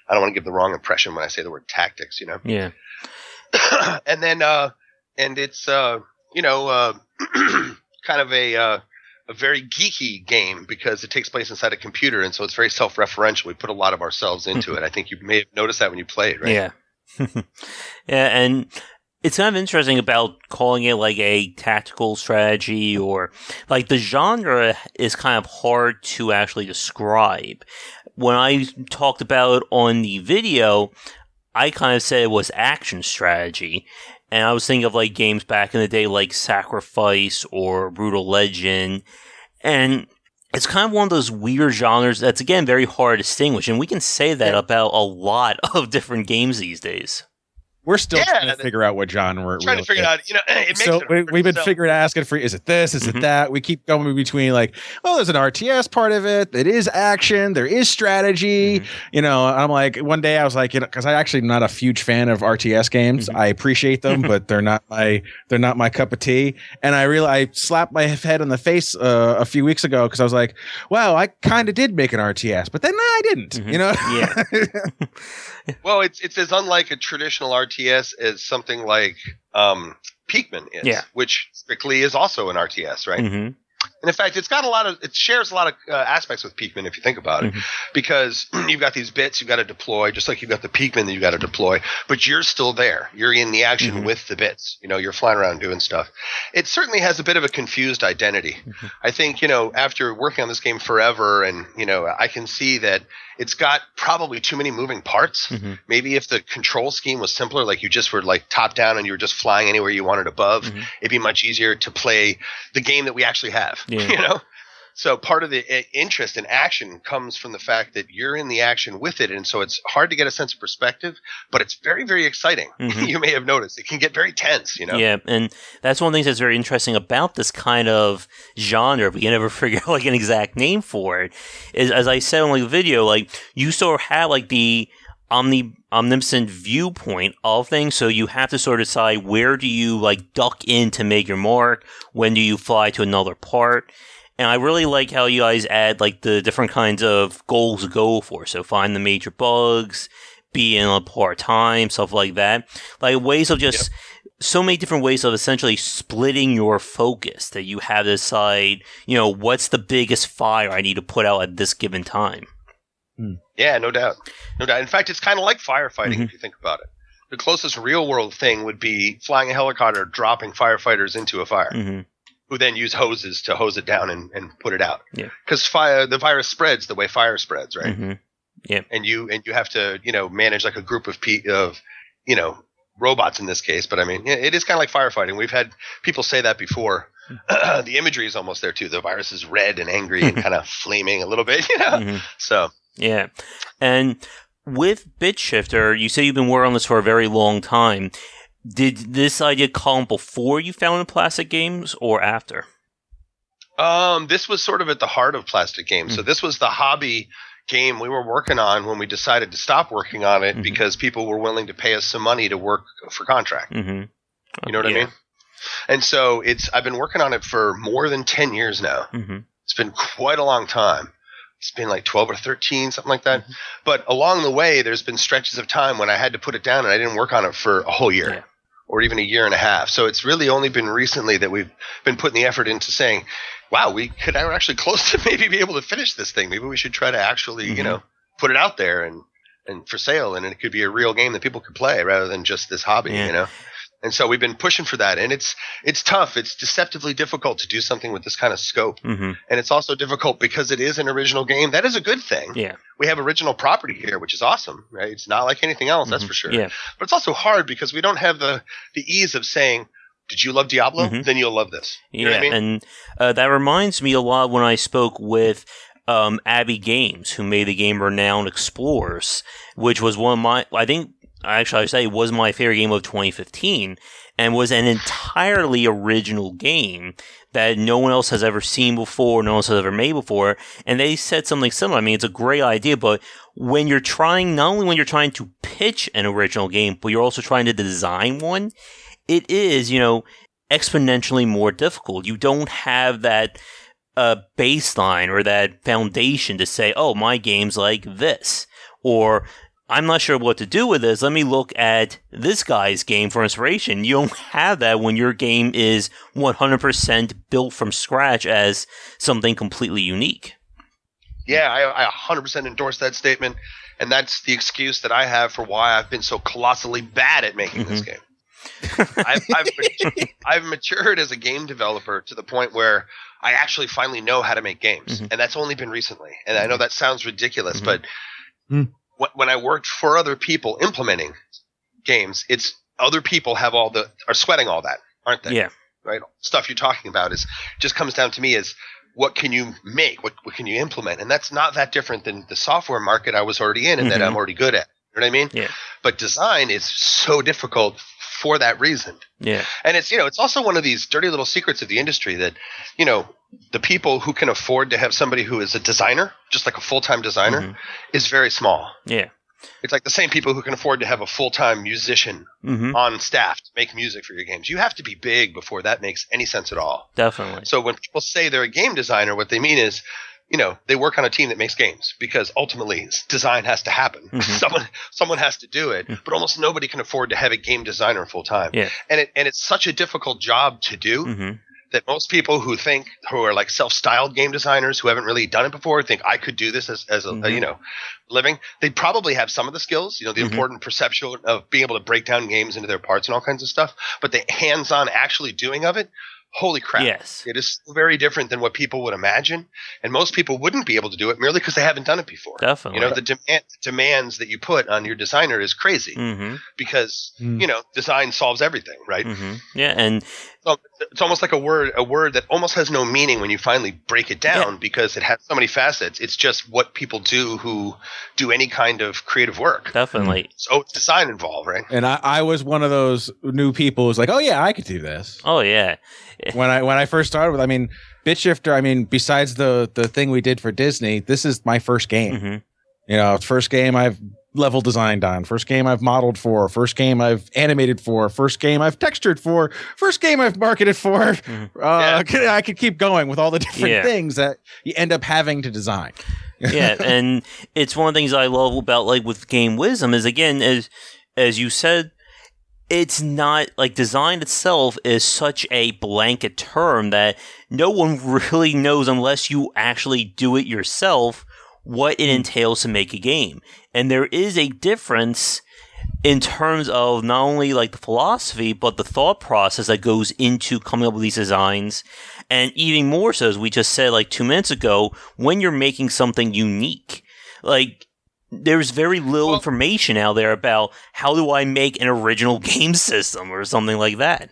I don't want to give the wrong impression when I say the word tactics, Yeah. And then, and it's, kind of a very geeky game because it takes place inside a computer, and so it's very self-referential. We put a lot of ourselves into it. I think you may have noticed that when you play it, right? Yeah. Yeah, and it's kind of interesting about calling it like a tactical strategy, or like the genre is kind of hard to actually describe. When I talked about it on the video, I kind of said it was action strategy. And I was thinking of like games back in the day like Sacrifice or Brutal Legend. And it's kind of one of those weird genres that's, again, very hard to distinguish. And we can say that about a lot of different games these days. We're still trying to figure out what genre we're trying to figure it out. It makes so it we've been asking for, is it this? Is it that? We keep going between like, oh, there's an RTS part of it. It is action. There is strategy. I'm like, one day I was like, because I actually am not a huge fan of RTS games. I appreciate them, but they're not my cup of tea. And I slapped my head on the face a few weeks ago because I was like, wow, I kind of did make an RTS, but then I didn't. Yeah. Well, it's as unlike a traditional RTS as something like Pikmin is, which strictly is also an RTS, right? Mm-hmm. And in fact, it shares a lot of aspects with Pikmin if you think about it, because you've got these bits you've got to deploy, just like you've got the Pikmin that you've got to deploy, but you're still there. You're in the action with the bits. You're flying around doing stuff. It certainly has a bit of a confused identity. I think, after working on this game forever, and, I can see that it's got probably too many moving parts. Maybe if the control scheme was simpler, like you just were like top down and you were just flying anywhere you wanted above, it'd be much easier to play the game that we actually have. So part of the interest in action comes from the fact that you're in the action with it, and so it's hard to get a sense of perspective, but it's very, very exciting. You may have noticed it can get very tense. Yeah, and that's one of the things that's very interesting about this kind of genre. We can never figure out like an exact name for it. Is, as I said on the video, like you sort of have like the omniscient viewpoint of things, so you have to sort of decide where do you like duck in to make your mark, when do you fly to another part. And I really like how you guys add like the different kinds of goals to go for. So find the major bugs, be in a part-time, stuff like that. Like ways of just so many different ways of essentially splitting your focus that you have to decide, what's the biggest fire I need to put out at this given time. Yeah, no doubt. No doubt. In fact, it's kind of like firefighting if you think about it. The closest real-world thing would be flying a helicopter, dropping firefighters into a fire. Who then use hoses to hose it down and put it out. Yeah. Because the virus spreads the way fire spreads, right? Yeah. And you have to, manage like a group of robots in this case. But I mean, it is kind of like firefighting. We've had people say that before. The imagery is almost there too. The virus is red and angry and kind of flaming a little bit, So. Yeah. And with BitShifter, you say you've been working on this for a very long time. Did this idea come before you founded Plastic Games or after? This was sort of at the heart of Plastic Games. So this was the hobby game we were working on when we decided to stop working on it because people were willing to pay us some money to work for contract. You know what I mean? And so I've been working on it for more than 10 years now. It's been quite a long time. It's been like 12 or 13, something like that. But along the way, there's been stretches of time when I had to put it down and I didn't work on it for a whole year or even a year and a half. So it's really only been recently that we've been putting the effort into saying, wow, we could actually close to maybe be able to finish this thing. Maybe we should try to actually, put it out there and for sale, and it could be a real game that people could play rather than just this hobby, And so we've been pushing for that, and it's tough. It's deceptively difficult to do something with this kind of scope, and it's also difficult because it is an original game. That is a good thing. Yeah, we have original property here, which is awesome, right? It's not like anything else, that's for sure. Yeah, but it's also hard because we don't have the ease of saying, "Did you love Diablo? Then you'll love this." You know what I mean? And that reminds me a lot when I spoke with Abby Games, who made the game Renowned Explorers, which was one of my, I say it was my favorite game of 2015, and was an entirely original game that no one else has ever seen before, no one else has ever made before, and they said something similar. I mean, it's a great idea, but when you're trying, not only when you're trying to pitch an original game, but you're also trying to design one, it is, exponentially more difficult. You don't have that baseline or that foundation to say, oh, my game's like this. Or I'm not sure what to do with this. Let me look at this guy's game for inspiration. You don't have that when your game is 100% built from scratch as something completely unique. Yeah, I 100% endorse that statement. And that's the excuse that I have for why I've been so colossally bad at making this game. I've matured as a game developer to the point where I actually finally know how to make games. And that's only been recently. And I know that sounds ridiculous, but when I worked for other people implementing games, it's other people are sweating all that, aren't they? Yeah. Right? Stuff you're talking about just comes down to me as what can you make? What can you implement? And that's not that different than the software market I was already in and that I'm already good at. You know what I mean? Yeah. But design is so difficult for that reason. Yeah. And it's also one of these dirty little secrets of the industry that, the people who can afford to have somebody who is a designer, just like a full-time designer, is very small. Yeah. It's like the same people who can afford to have a full-time musician on staff to make music for your games. You have to be big before that makes any sense at all. Definitely. So when people say they're a game designer, what they mean is, they work on a team that makes games because ultimately design has to happen. Someone has to do it, but almost nobody can afford to have a game designer full time. Yeah. And it's such a difficult job to do that most people who are like self-styled game designers who haven't really done it before think I could do this as a living. They probably have some of the skills, the important perception of being able to break down games into their parts and all kinds of stuff, but the hands-on actually doing of it, holy crap. Yes. It is very different than what people would imagine. And most people wouldn't be able to do it merely because they haven't done it before. Definitely. The demands that you put on your designer is crazy because, design solves everything, right? Yeah. And so it's almost like a word that almost has no meaning when you finally break it down because it has so many facets. It's just what people do who do any kind of creative work. Definitely. So it's design involved, right? And I was one of those new people who's like, oh yeah, I could do this. Oh yeah. When I first started with, BitShifter, besides the thing we did for Disney, this is my first game. First game I've level designed on, first game I've modeled for, first game I've animated for, first game I've textured for, first game I've marketed for. I could keep going with all the different things that you end up having to design. Yeah, and it's one of the things I love about with Game Wisdom is, again, as you said, it's not design itself is such a blanket term that no one really knows unless you actually do it yourself what it entails to make a game. And there is a difference in terms of not only the philosophy, but the thought process that goes into coming up with these designs. And even more so, as we just said 2 minutes ago, when you're making something unique, there's very little information out there about how do I make an original game system or something like that.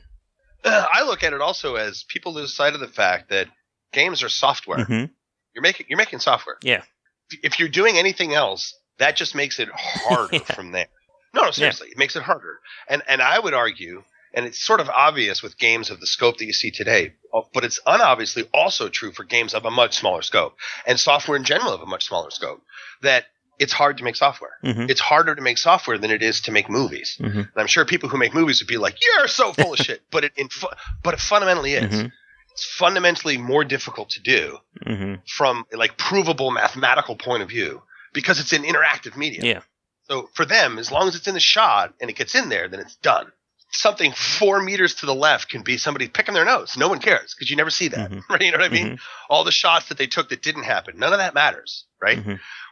I look at it also as people lose sight of the fact that games are software. You're making software. Yeah. If you're doing anything else, that just makes it harder from there. No, seriously, it makes it harder. And I would argue, and it's sort of obvious with games of the scope that you see today, but it's unobviously also true for games of a much smaller scope and software in general of a much smaller scope, that it's hard to make software. It's harder to make software than it is to make movies. And I'm sure people who make movies would be like, you're so full of shit. But it fundamentally is. It's fundamentally more difficult to do from provable mathematical point of view because it's an interactive medium. Yeah. So for them, as long as it's in the shot and it gets in there, then it's done. Something 4 meters to the left can be somebody picking their nose. No one cares because you never see that. Right? You know what I mean? All the shots that they took that didn't happen, none of that matters. Right?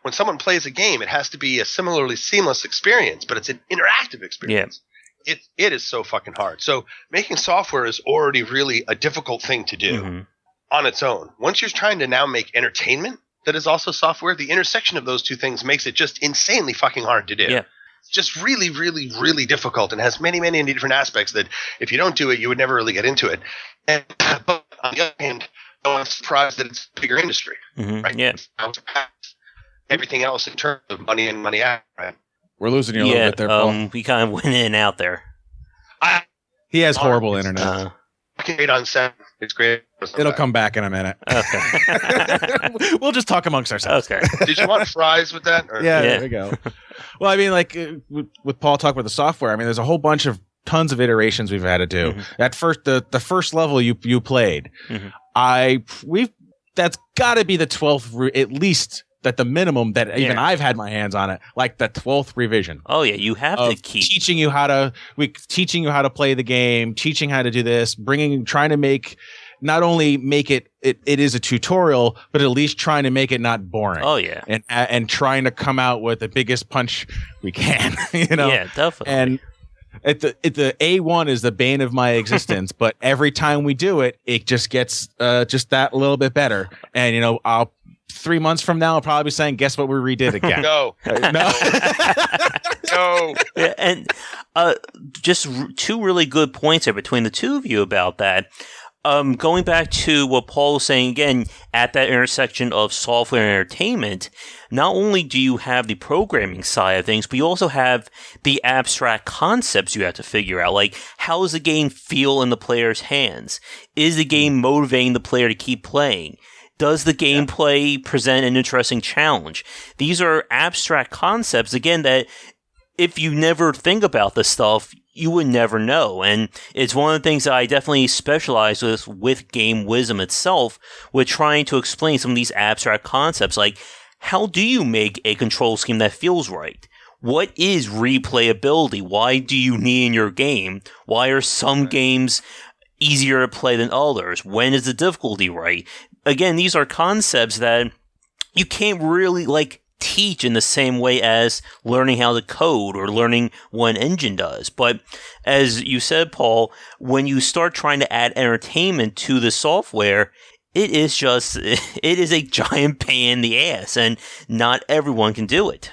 When someone plays a game, it has to be a similarly seamless experience, but it's an interactive experience. Yeah. It is so fucking hard. So making software is already really a difficult thing to do on its own. Once you're trying to now make entertainment that is also software, the intersection of those two things makes it just insanely fucking hard to do. Yeah. It's just really, really, really difficult and has many, many different aspects that if you don't do it, you would never really get into it. But on the other hand, no one's surprised that it's a bigger industry. Right? Yeah. Everything else in terms of money in, money out, right? We're losing you a little bit there, Paul. We kind of went in and out there. He has horrible internet. Great on set. It's great. It'll come back in a minute. Okay. We'll just talk amongst ourselves. Okay. Did you want fries with that? Or? Yeah, there we go. Well, with Paul talking about the software, there's a whole bunch of tons of iterations we've had to do. At first, the first level you played, that's got to be the 12th, at least at the minimum that even I've had my hands on it, like the 12th revision. Oh yeah, you have to keep teaching you how to play the game, teaching how to do this, trying to make, not only make it is a tutorial, but at least trying to make it not boring. Oh yeah, and trying to come out with the biggest punch we can. Yeah, definitely. And the A1 is the bane of my existence, but every time we do it, it just gets just that little bit better. And I'll 3 months from now, I'll probably be saying, "Guess what we redid again?" No. Yeah, and just two really good points there between the two of you about that. Going back to what Paul was saying again, at that intersection of software and entertainment, not only do you have the programming side of things, but you also have the abstract concepts you have to figure out. Like, how does the game feel in the player's hands? Is the game motivating the player to keep playing? Does the gameplay present an interesting challenge? These are abstract concepts, again, that if you never think about this stuff, you would never know. And it's one of the things that I definitely specialize with Game Wisdom itself, with trying to explain some of these abstract concepts. Like, how do you make a control scheme that feels right? What is replayability? Why do you need in your game? Why are some games easier to play than others? When is the difficulty right? Again, these are concepts that you can't really teach in the same way as learning how to code or learning what an engine does. But as you said, Paul, when you start trying to add entertainment to the software, it is a giant pain in the ass, and not everyone can do it.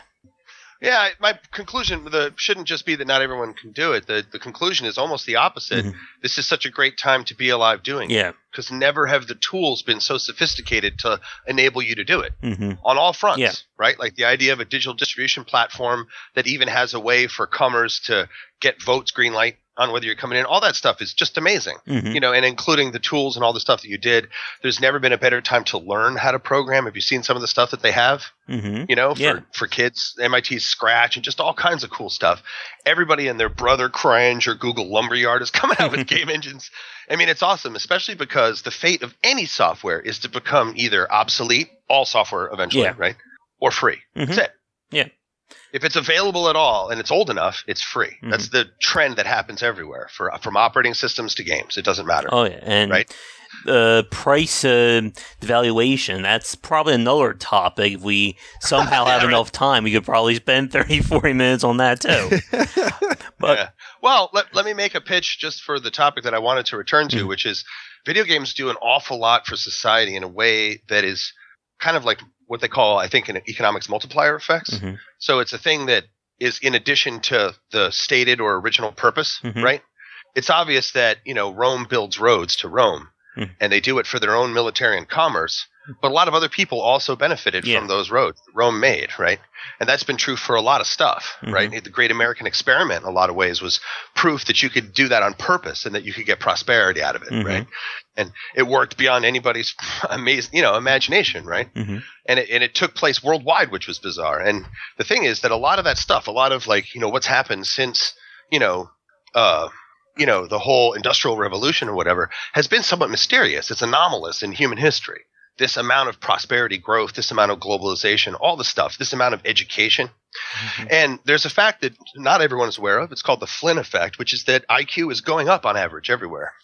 Yeah, my conclusion shouldn't just be that not everyone can do it. The conclusion is almost the opposite. This is such a great time to be alive doing it. Because never have the tools been so sophisticated to enable you to do it on all fronts, right? Like the idea of a digital distribution platform that even has a way for comers to get votes, green light on whether you're coming in. All that stuff is just amazing, and including the tools and all the stuff that you did. There's never been a better time to learn how to program. Have you seen some of the stuff that they have, for kids, MIT's Scratch and just all kinds of cool stuff. Everybody and their brother Cringe or Google Lumberyard is coming out with game engines. I mean, it's awesome, especially because the fate of any software is to become either obsolete, all software eventually, right? Or free. That's it. Yeah. If it's available at all and it's old enough, it's free. That's the trend that happens everywhere, from operating systems to games. It doesn't matter. Oh, yeah. And right? Price devaluation, that's probably another topic. If we somehow have enough time, we could probably spend 30, 40 minutes on that too. But Well, let me make a pitch just for the topic that I wanted to return to, which is video games do an awful lot for society in a way that is kind of like what they call, I think, in economics, multiplier effects. So it's a thing that is in addition to the stated or original purpose, right? It's obvious that, Rome builds roads to Rome, and they do it for their own military and commerce. But a lot of other people also benefited from those roads that Rome made, right? And that's been true for a lot of stuff, right? The Great American Experiment, in a lot of ways, was proof that you could do that on purpose and that you could get prosperity out of it, right? And it worked beyond anybody's imagination, right? And it took place worldwide, which was bizarre. And the thing is that a lot of that stuff, a lot of what's happened since, the whole Industrial Revolution or whatever, has been somewhat mysterious. It's anomalous in human history. This amount of prosperity growth, this amount of globalization, all the stuff, this amount of education. And there's a fact that not everyone is aware of. It's called the Flynn effect, which is that IQ is going up on average everywhere.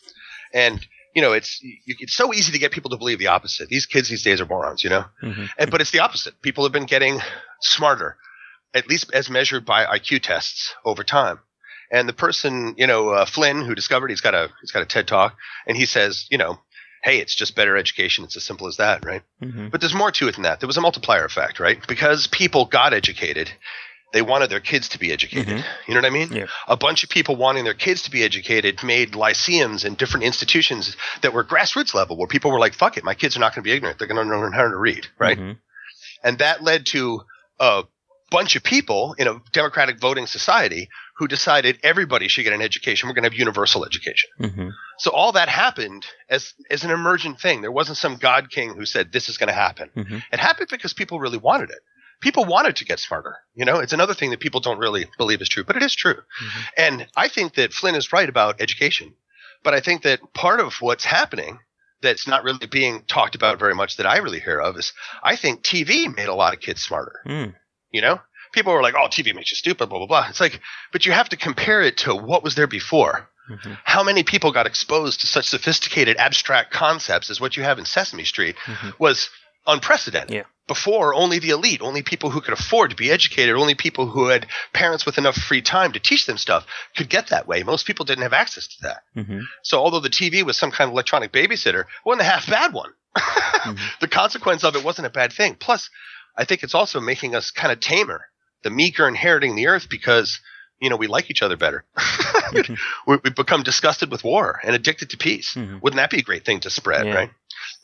And, it's so easy to get people to believe the opposite. These kids these days are morons, but it's the opposite. People have been getting smarter, at least as measured by IQ tests over time. And the person, Flynn, who discovered, he's got a TED Talk, and he says, hey, it's just better education. It's as simple as that, right? But there's more to it than that. There was a multiplier effect, right? Because people got educated, they wanted their kids to be educated. You know what I mean? Yeah. A bunch of people wanting their kids to be educated made lyceums and different institutions that were grassroots level, where people were like, fuck it, my kids are not going to be ignorant. They're going to learn how to read, right? And that led to a bunch of people in a democratic voting society who decided everybody should get an education. We're going to have universal education. So all that happened as an emergent thing. There wasn't some God king who said this is going to happen. It happened because people really wanted it. people wanted to get smarter. It's another thing that people don't really believe is true, but it is true. Mm-hmm. And I think that Flynn is right about education. But I think that part of what's happening that's not really being talked about very much that I really hear of is I think TV made a lot of kids smarter. People were like, oh, TV makes you stupid, blah, blah, blah. It's like, but you have to compare it to what was there before. Mm-hmm. How many people got exposed to such sophisticated abstract concepts as what you have in Sesame Street was unprecedented. Yeah. Before, only the elite, only people who could afford to be educated, only people who had parents with enough free time to teach them stuff could get that way. Most people didn't have access to that. Mm-hmm. So although the TV was some kind of electronic babysitter, it wasn't a half bad one. The consequence of it wasn't a bad thing. Plus, I think it's also making us kind of tamer. The meek are inheriting the earth because, we like each other better. We've become disgusted with war and addicted to peace. Mm-hmm. Wouldn't that be a great thing to spread, right?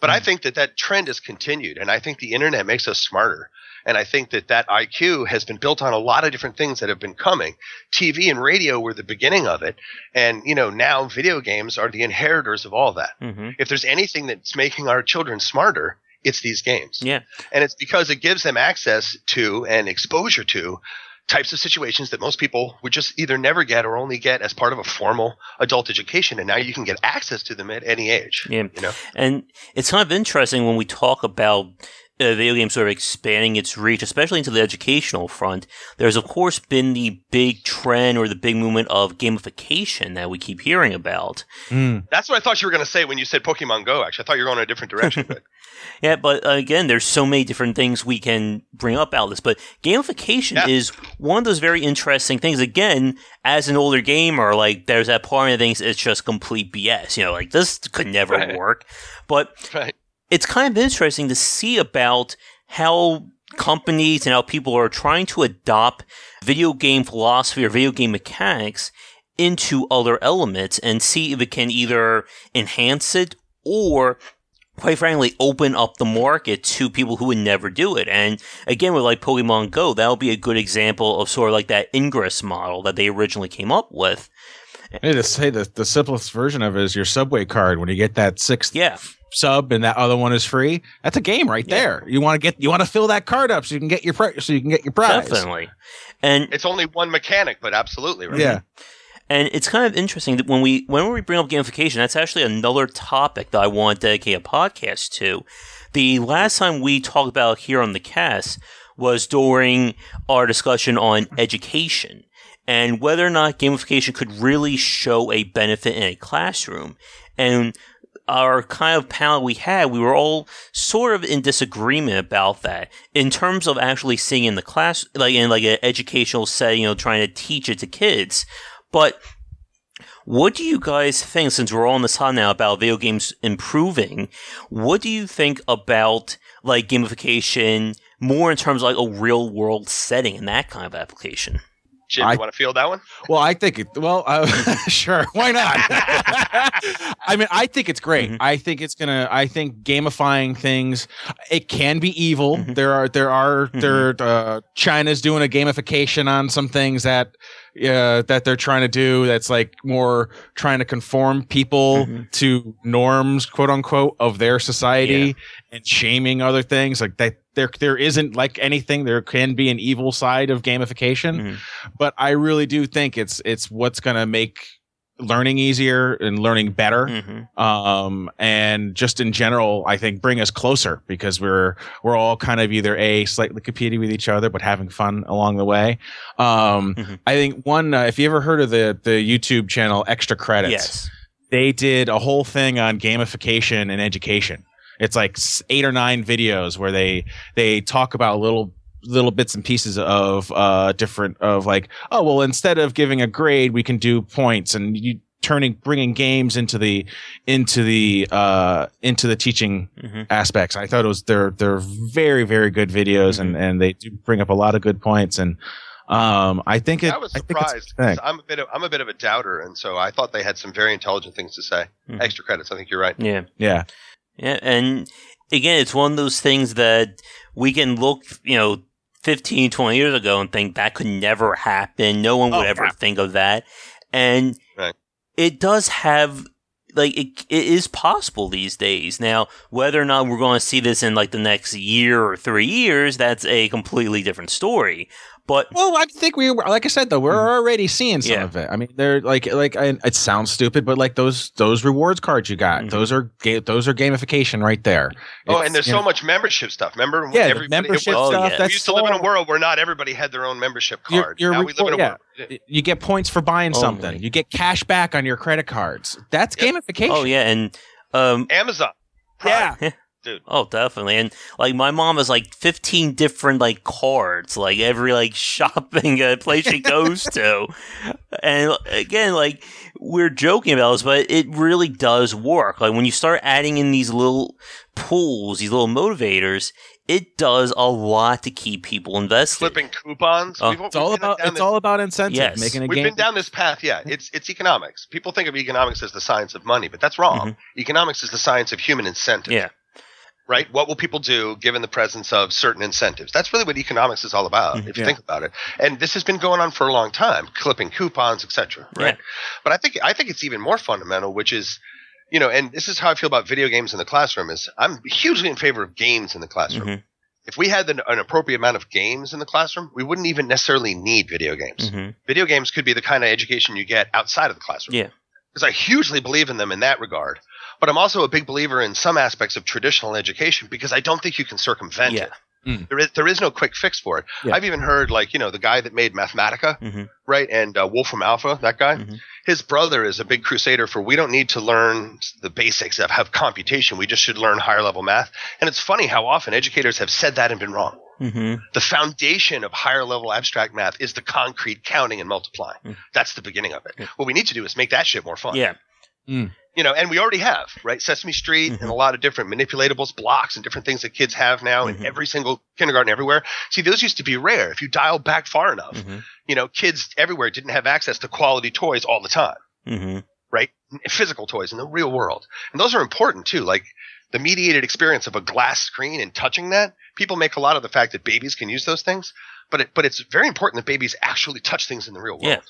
But I think that trend has continued, and I think the internet makes us smarter. And I think that IQ has been built on a lot of different things that have been coming. TV and radio were the beginning of it. And, now video games are the inheritors of all that. Mm-hmm. If there's anything that's making our children smarter, it's these games. Yeah. And it's because it gives them access to and exposure to types of situations that most people would just either never get or only get as part of a formal adult education. And now you can get access to them at any age. Yeah. And it's kind of interesting when we talk about video games sort of expanding its reach, especially into the educational front. There's, of course, been the big trend or the big movement of gamification that we keep hearing about. That's what I thought you were going to say when you said Pokemon Go, actually. I thought you were going in a different direction. But. Yeah, but again, there's so many different things we can bring up out of this. But gamification is one of those very interesting things. Again, as an older gamer, there's that part of things it's just complete BS. This could never work. But it's kind of interesting to see about how companies and how people are trying to adopt video game philosophy or video game mechanics into other elements and see if it can either enhance it or, quite frankly, open up the market to people who would never do it. And again, with Pokemon Go, that'll be a good example of sort of that Ingress model that they originally came up with. Hey, the simplest version of it is your Subway card. When you get that sixth sub and that other one is free, that's a game right there. You want to fill that card up so you can get your prize. Definitely. And it's only one mechanic, but absolutely right. Yeah. And it's kind of interesting that when we bring up gamification, that's actually another topic that I want to dedicate a podcast to. The last time we talked about here on the cast was during our discussion on education and whether or not gamification could really show a benefit in a classroom. And our kind of panel we were all sort of in disagreement about that in terms of actually seeing in the class, in an educational setting, trying to teach it to kids. But what do you guys think, since we're all on this hot now about video games improving, what do you think about gamification more in terms of a real world setting and that kind of application? Jim, you want to field that one? Well, I think sure. Why not? I think it's great. Mm-hmm. I think gamifying things, it can be evil. Mm-hmm. China's doing a gamification on some things that they're trying to do. That's more trying to conform people to norms, quote unquote, of their society and shaming other things that. There isn't anything. There can be an evil side of gamification, but I really do think it's what's going to make learning easier and learning better, and just in general, I think bring us closer because we're all kind of either slightly competing with each other but having fun along the way. I think one, if you ever heard of the YouTube channel Extra Credits, they did a whole thing on gamification and education. It's 8 or 9 videos where they talk about little bits and pieces of different of instead of giving a grade, we can do points, and bringing games into the teaching aspects. I thought they're very, very good videos, and they do bring up a lot of good points. And I think I was surprised because I'm a bit of a doubter, and so I thought they had some very intelligent things to say. Extra Credits. I think you're right. Yeah, and again, it's one of those things that we can look, 15, 20 years ago and think that could never happen. No one would ever think of that. And it does have it is possible these days. Now, whether or not we're going to see this in like the next year or 3 years, that's a completely different story. But I think like I said though, we're already seeing some of it. I mean, they're it sounds stupid, but like those rewards cards you got, those are gamification right there. And there's so much membership stuff. Remember? The membership stuff. We used to live in a world where not everybody had their own membership card. Now we live in a world. You get points for buying something. You get cash back on your credit cards. That's gamification. Oh yeah, and Amazon. Prime. Yeah. Dude. Oh, definitely. And like my mom has like 15 different like cards, like every like shopping place she goes to. And again, like we're joking about this, but it really does work. Like when you start adding in these little pools, these little motivators, it does a lot to keep people invested. Flipping coupons. It's all about incentive. Yes. Making a We've been down this path. Yeah, it's economics. People think of economics as the science of money, but that's wrong. Economics is the science of human incentive. Yeah. Right? What will people do given the presence of certain incentives? That's really what economics is all about, if you think about it. And this has been going on for a long time, clipping coupons, etc. Right? Yeah. But I think it's even more fundamental, which is, and this is how I feel about video games in the classroom. Is I'm hugely in favor of games in the classroom. If we had an appropriate amount of games in the classroom, we wouldn't even necessarily need video games. Video games could be the kind of education you get outside of the classroom. Yeah. Because I hugely believe in them in that regard. But I'm also a big believer in some aspects of traditional education because I don't think you can circumvent it. There is no quick fix for it. Yeah. I've even heard the guy that made Mathematica, right? And Wolfram Alpha, that guy, his brother is a big crusader for we don't need to learn the basics of computation. We just should learn higher level math. And it's funny how often educators have said that and been wrong. The foundation of higher level abstract math is the concrete counting and multiplying. That's the beginning of it. What we need to do is make that shit more fun. Yeah. And we already have, right? Sesame Street and a lot of different manipulatables, blocks, and different things that kids have now in every single kindergarten everywhere. See, those used to be rare. If you dial back far enough, kids everywhere didn't have access to quality toys all the time, right? Physical toys in the real world. And those are important too. Like the mediated experience of a glass screen and touching that. People make a lot of the fact that babies can use those things, but it's very important that babies actually touch things in the real world. Yeah.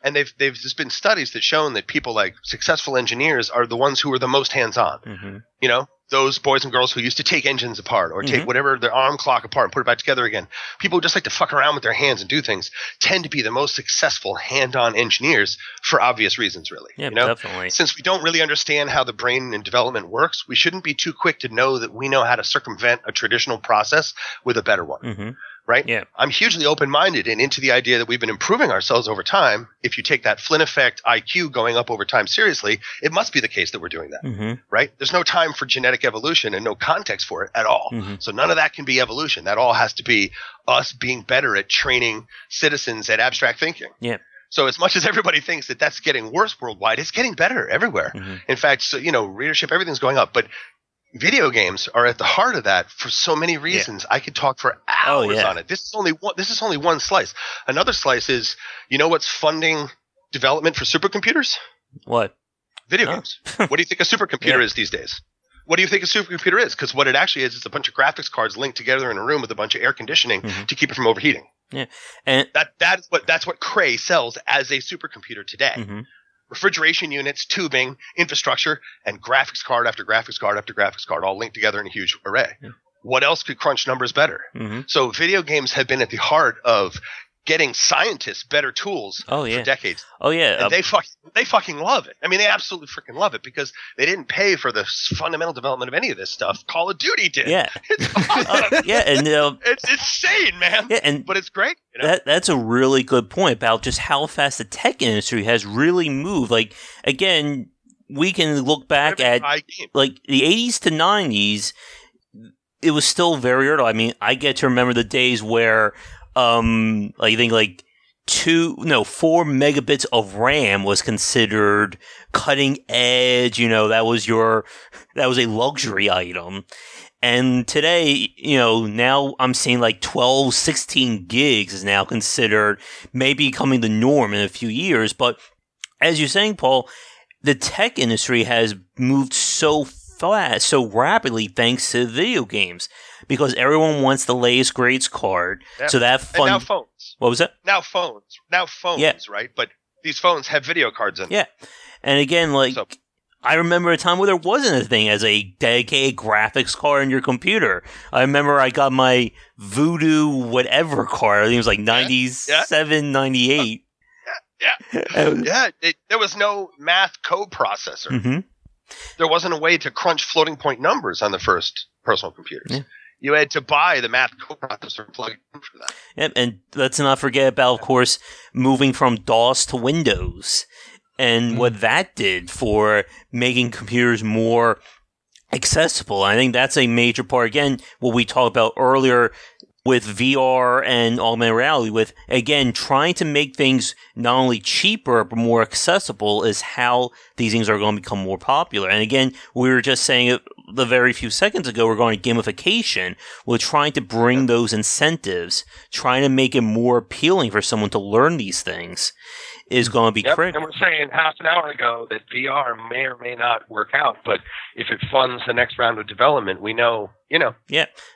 And there's been studies that shown that people like successful engineers are the ones who are the most hands-on. Those boys and girls who used to take engines apart or take whatever their arm clock apart and put it back together again. People who just like to fuck around with their hands and do things tend to be the most successful hand-on engineers for obvious reasons, really. Yeah, definitely. Since we don't really understand how the brain and development works, we shouldn't be too quick to know that we know how to circumvent a traditional process with a better one. Right? Yeah. I'm hugely open-minded and into the idea that we've been improving ourselves over time. If you take that Flynn effect IQ going up over time seriously, it must be the case that we're doing that. Right? There's no time for genetic evolution and no context for it at all. So none of that can be evolution. That all has to be us being better at training citizens at abstract thinking. Yeah. So as much as everybody thinks that that's getting worse worldwide, it's getting better everywhere. In fact, readership, everything's going up. But video games are at the heart of that for so many reasons. I could talk for hours on it. This is only one slice. Another slice is, what's funding development for supercomputers? What? Video games. What do you think a supercomputer is these days? What do you think a supercomputer is? Because what it actually is a bunch of graphics cards linked together in a room with a bunch of air conditioning to keep it from overheating. Yeah, and that's what Cray sells as a supercomputer today. Refrigeration units, tubing, infrastructure, and graphics card after graphics card after graphics card all linked together in a huge array. What else could crunch numbers better? So video games have been at the heart of getting scientists better tools for decades. And they fucking love it. I mean, they absolutely freaking love it because they didn't pay for the fundamental development of any of this stuff. Call of Duty did. Yeah. It's awesome. And it's insane, man. Yeah, but it's great. That's a really good point about just how fast the tech industry has really moved. Like, again, we can look back at like the 80s to 90s. It was still very early. I mean, I get to remember the days where I think 4 megabits of RAM was considered cutting edge. That was a luxury item. And today, now I'm seeing 12, 16 gigs is now considered maybe becoming the norm in a few years. But as you're saying, Paul, the tech industry has moved so fast, so rapidly thanks to video games. Because everyone wants the latest grades card. Yeah. So that fun. And now phones. What was that? Now phones, right? But these phones have video cards in them. Yeah. And again, I remember a time where there wasn't a thing as a dedicated graphics card in your computer. I remember I got my Voodoo whatever card. I think it was like 97, 98. Yeah. There was no math code processor. Mm-hmm. There wasn't a way to crunch floating point numbers on the first personal computers. Yeah. You had to buy the math code processor and plug it in for that. Yep, and let's not forget about, of course, moving from DOS to Windows and what that did for making computers more accessible. I think that's a major part. Again, what we talked about earlier with VR and augmented reality, with, again, trying to make things not only cheaper but more accessible is how these things are going to become more popular. And again, we were just saying it the very few seconds ago regarding gamification. We're trying to bring those incentives, trying to make it more appealing for someone to learn these things is going to be critical. And we're saying half an hour ago that VR may or may not work out, but if it funds the next round of development, we know,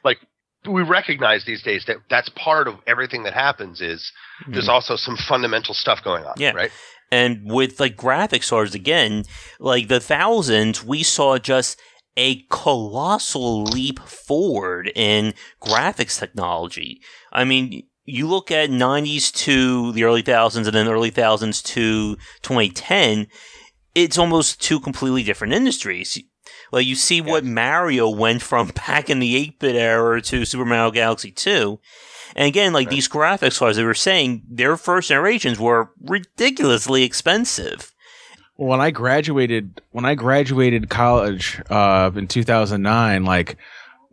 like, we recognize these days that that's part of everything that happens is there's also some fundamental stuff going on, right? And with, like, graphics cards, again, like the thousands, we saw just a colossal leap forward in graphics technology. I mean, you look at 90s to the early thousands and then early thousands to 2010, it's almost two completely different industries. Like, you see what Mario went from back in the 8-bit era to Super Mario Galaxy 2. And again, like, these graphics cards, they were saying their first generations were ridiculously expensive. When I graduated college in 2009, like,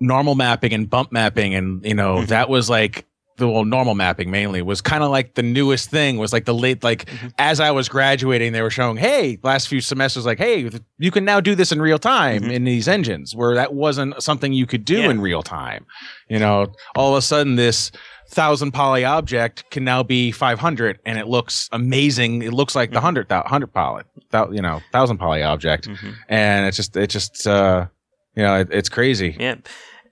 normal mapping and bump mapping and, that was like, normal mapping mainly was kind of like the newest thing, was like the late, like, as I was graduating, they were showing, hey, last few semesters, like, hey, you can now do this in real time in these engines, where that wasn't something you could do in real time. All of a sudden this 1,000 poly object can now be 500 and it looks amazing. It looks like the 100 poly, 1,000 poly object. And it's crazy. Yeah.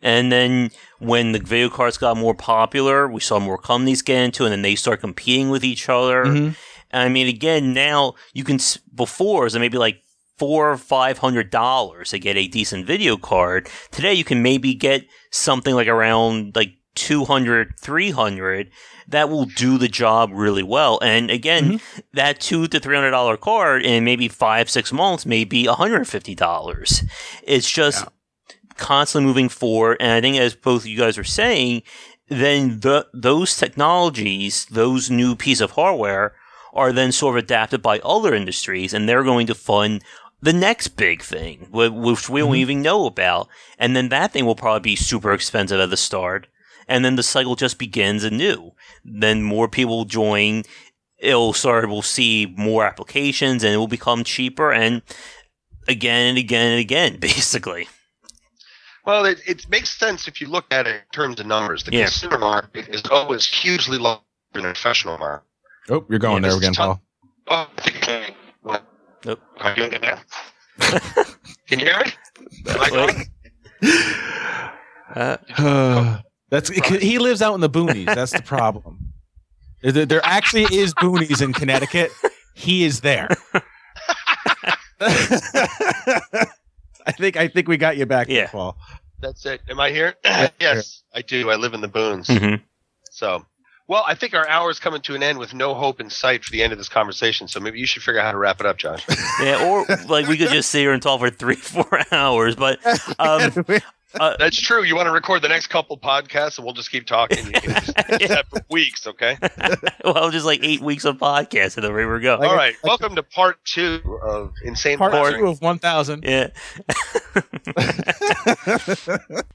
And then when the video cards got more popular, we saw more companies get into it, and then they start competing with each other. And I mean, again, now you can, before, so maybe like $400 or $500 to get a decent video card. Today, you can maybe get something like around like $200, $300 that will do the job really well. And again, that $200 to $300 card in maybe 5-6 months may be $150. It's just constantly moving forward. And I think, as both of you guys are saying, then those technologies, those new piece of hardware, are then sort of adapted by other industries, and they're going to fund the next big thing, which we don't even know about. And then that thing will probably be super expensive at the start. And then the cycle just begins anew. Then more people will join. We'll see more applications, and it will become cheaper, and again and again and again, basically. Well, it makes sense if you look at it in terms of numbers. The consumer market is always hugely larger than the professional market. Oh, you're going there again, Paul. Oh, okay. What? Nope. Are you doing it now? Can you hear me? He lives out in the boonies. That's the problem. There actually is boonies in Connecticut. He is there. I think we got you back, Paul. That's it. Am I here? Yes, I do. I live in the boons. So, well, I think our hour is coming to an end with no hope in sight for the end of this conversation. So maybe you should figure out how to wrap it up, Josh. Or like we could just sit here and talk for 3-4 hours. But that's true. You want to record the next couple podcasts, and we'll just keep talking. You can just do that for weeks, okay? Well, just like 8 weeks of podcasts, and then we go. All right. Welcome to part 2 of Insane Part 2 of 1,000. Yeah.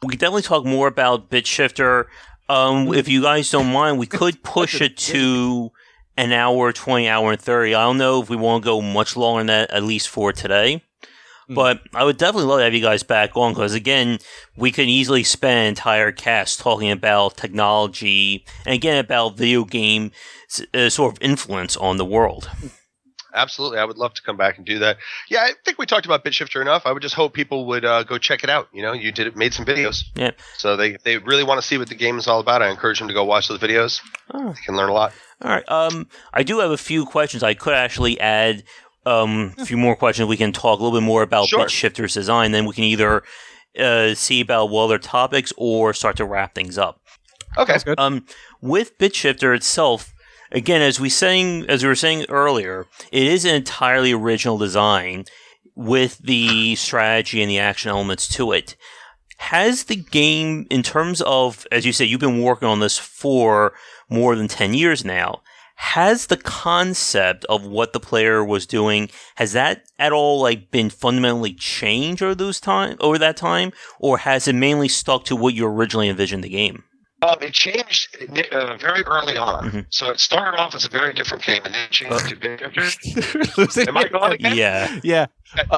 We could definitely talk more about BitShifter. If you guys don't mind, we could push it to an hour, 20, hour, and 30. I don't know if we want to go much longer than that, at least for today. But I would definitely love to have you guys back on, because, again, we could easily spend an entire cast talking about technology and, again, about video game sort of influence on the world. Absolutely. I would love to come back and do that. Yeah, I think we talked about BitShifter enough. I would just hope people would go check it out. You made some videos. Yeah. So they really want to see what the game is all about. I encourage them to go watch those videos. They can learn a lot. All right. I do have a few questions I could actually add a few more questions, we can talk a little bit more about Sure. BitShifter's design. Then we can either see about other topics or start to wrap things up. Okay. That's good. With BitShifter itself, again, as we were saying earlier, it is an entirely original design with the strategy and the action elements to it. Has the game, in terms of, as you say, you've been working on this for more than 10 years now, has the concept of what the player was doing, has that at all like been fundamentally changed over that time, or has it mainly stuck to what you originally envisioned the game? It changed very early on. Mm-hmm. So it started off as a very different game, and then it changed to BitShifter. Am I going again? Yeah.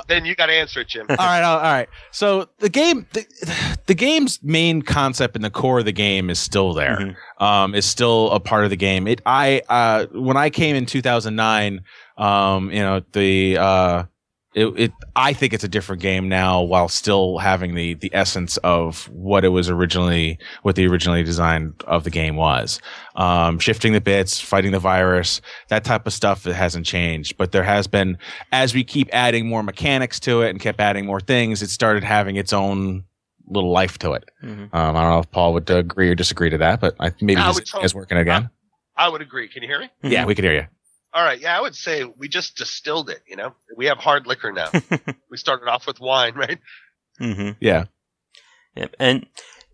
Then you got to answer it, Jim. All right. So the game's main concept and the core of the game is still there. Mm-hmm. Is still a part of the game. When I came in 2009, I think it's a different game now, while still having the essence of what the originally design of the game was. Shifting the bits, fighting the virus, that type of stuff, it hasn't changed. But there has been, as we keep adding more mechanics to it and kept adding more things, it started having its own little life to it. Mm-hmm. I don't know if Paul would agree or disagree to that, but maybe he's working again. I would agree. Can you hear me? Mm-hmm. Yeah, we can hear you. All right. Yeah, I would say we just distilled it, We have hard liquor now. We started off with wine, right? Mm-hmm. Yeah. And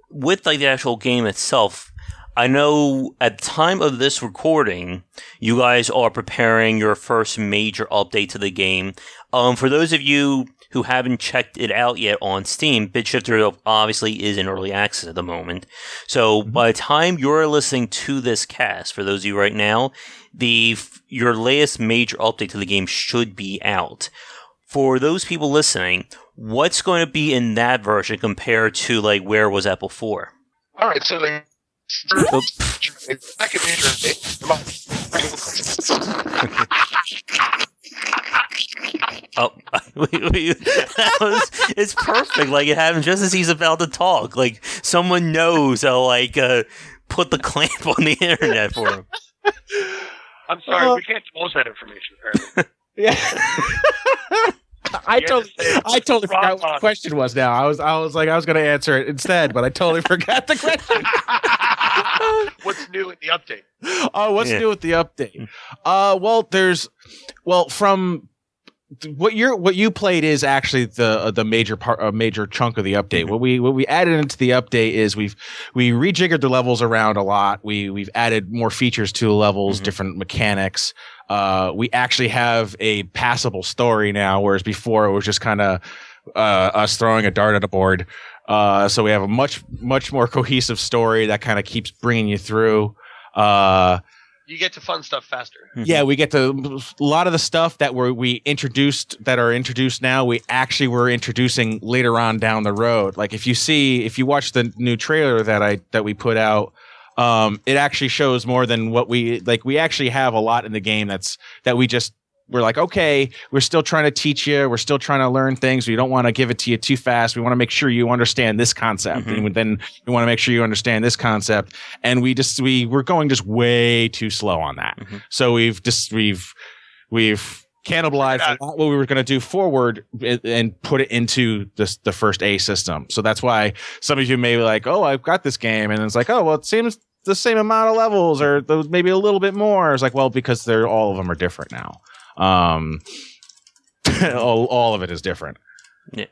with the actual game itself, I know at the time of this recording, you guys are preparing your first major update to the game. For those of you who haven't checked it out yet on Steam, BitShifter obviously is in early access at the moment. So by the time you're listening to this cast, for those of you right now, your latest major update to the game should be out. For those people listening, what's going to be in that version compared to where was that before? All right, so second major Oh, it's perfect. It happened just as he's about to talk. Someone knows how put the clamp on the internet for him. I'm sorry, we can't divulge that information, apparently. Yeah. I totally forgot what the question was now. I was going to answer it instead, but I totally forgot the question. What's new in the update? What's new with the update? From what you played is actually the major part, a major chunk of the update. Mm-hmm. What we added into the update is we rejiggered the levels around a lot. We've added more features to the levels, different mechanics. We actually have a passable story now, whereas before it was just kind of us throwing a dart at a board. So we have a much more cohesive story that kind of keeps bringing you through. You get to fun stuff faster. Yeah, we get to a lot of the stuff that are introduced now. We actually were introducing later on down the road. If you watch the new trailer that we put out, it actually shows more than what we We actually have a lot in the game we're okay, we're still trying to teach you. We're still trying to learn things. We don't want to give it to you too fast. We want to make sure you understand this concept. Mm-hmm. And then we want to make sure you understand this concept. And we're going just way too slow on that. Mm-hmm. So we've cannibalized a lot what we were going to do forward and put it into the first A system. So that's why some of you may be like, oh, I've got this game. And it's oh, well, it seems the same amount of levels or those maybe a little bit more. It's well, because all of them are different now. All of it is different. Yeah.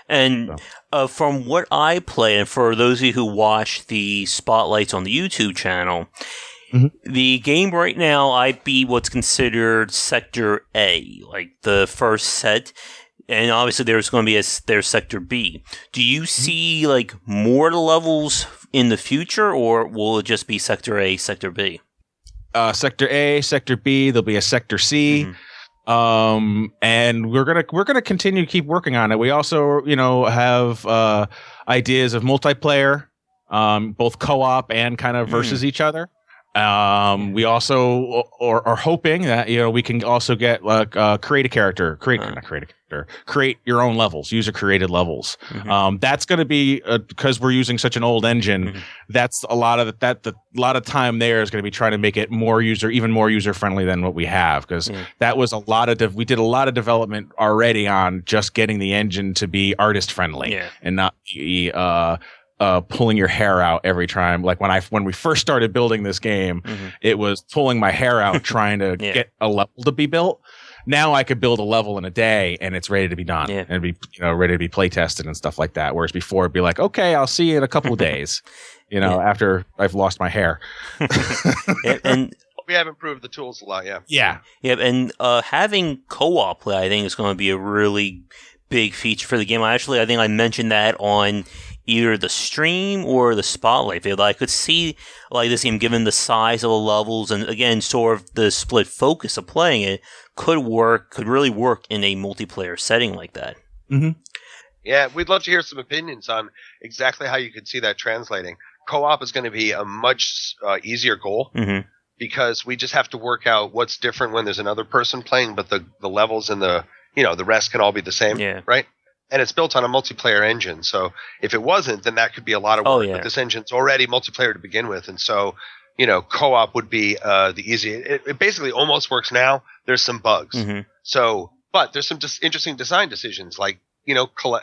And from what I play, and for those of you who watch the spotlights on the YouTube channel, the game right now, I'd be what's considered Sector A, the first set. And obviously there's going to be there's Sector B. Do you see more levels in the future, or will it just be Sector A, Sector B? Sector A, Sector B, there'll be a Sector C. Mm-hmm. And we're gonna continue to keep working on it. We also, have ideas of multiplayer, both co-op and kind of versus each other. We also are hoping that we can also get create your own levels, user created levels. That's going to be because we're using such an old engine. That's a lot of a lot of time there is going to be trying to make it even more user friendly than what we have, because that was we did a lot of development already on just getting the engine to be artist friendly and not be pulling your hair out every time. Like when we first started building this game, it was pulling my hair out trying to get a level to be built. Now I could build a level in a day and it's ready to be done and be ready to be play tested and stuff like that. Whereas before it'd be like, okay, I'll see you in a couple of days, after I've lost my hair. And we have improved the tools a lot. Yeah. And having co-op play, I think, is going to be a really big feature for the game. I think I mentioned that on either the stream or the spotlight video. I could see this game, given the size of the levels and again sort of the split focus of playing it, could really work in a multiplayer setting like that. Yeah, we'd love to hear some opinions on exactly how you could see that translating. Co-op is going to be a much easier goal because we just have to work out what's different when there's another person playing, but the levels and the rest can all be the same, right? And it's built on a multiplayer engine, so if it wasn't, then that could be a lot of work. But this engine's already multiplayer to begin with, and so co-op would be the easy. It basically almost works now. There's some bugs, but there's some interesting design decisions, like the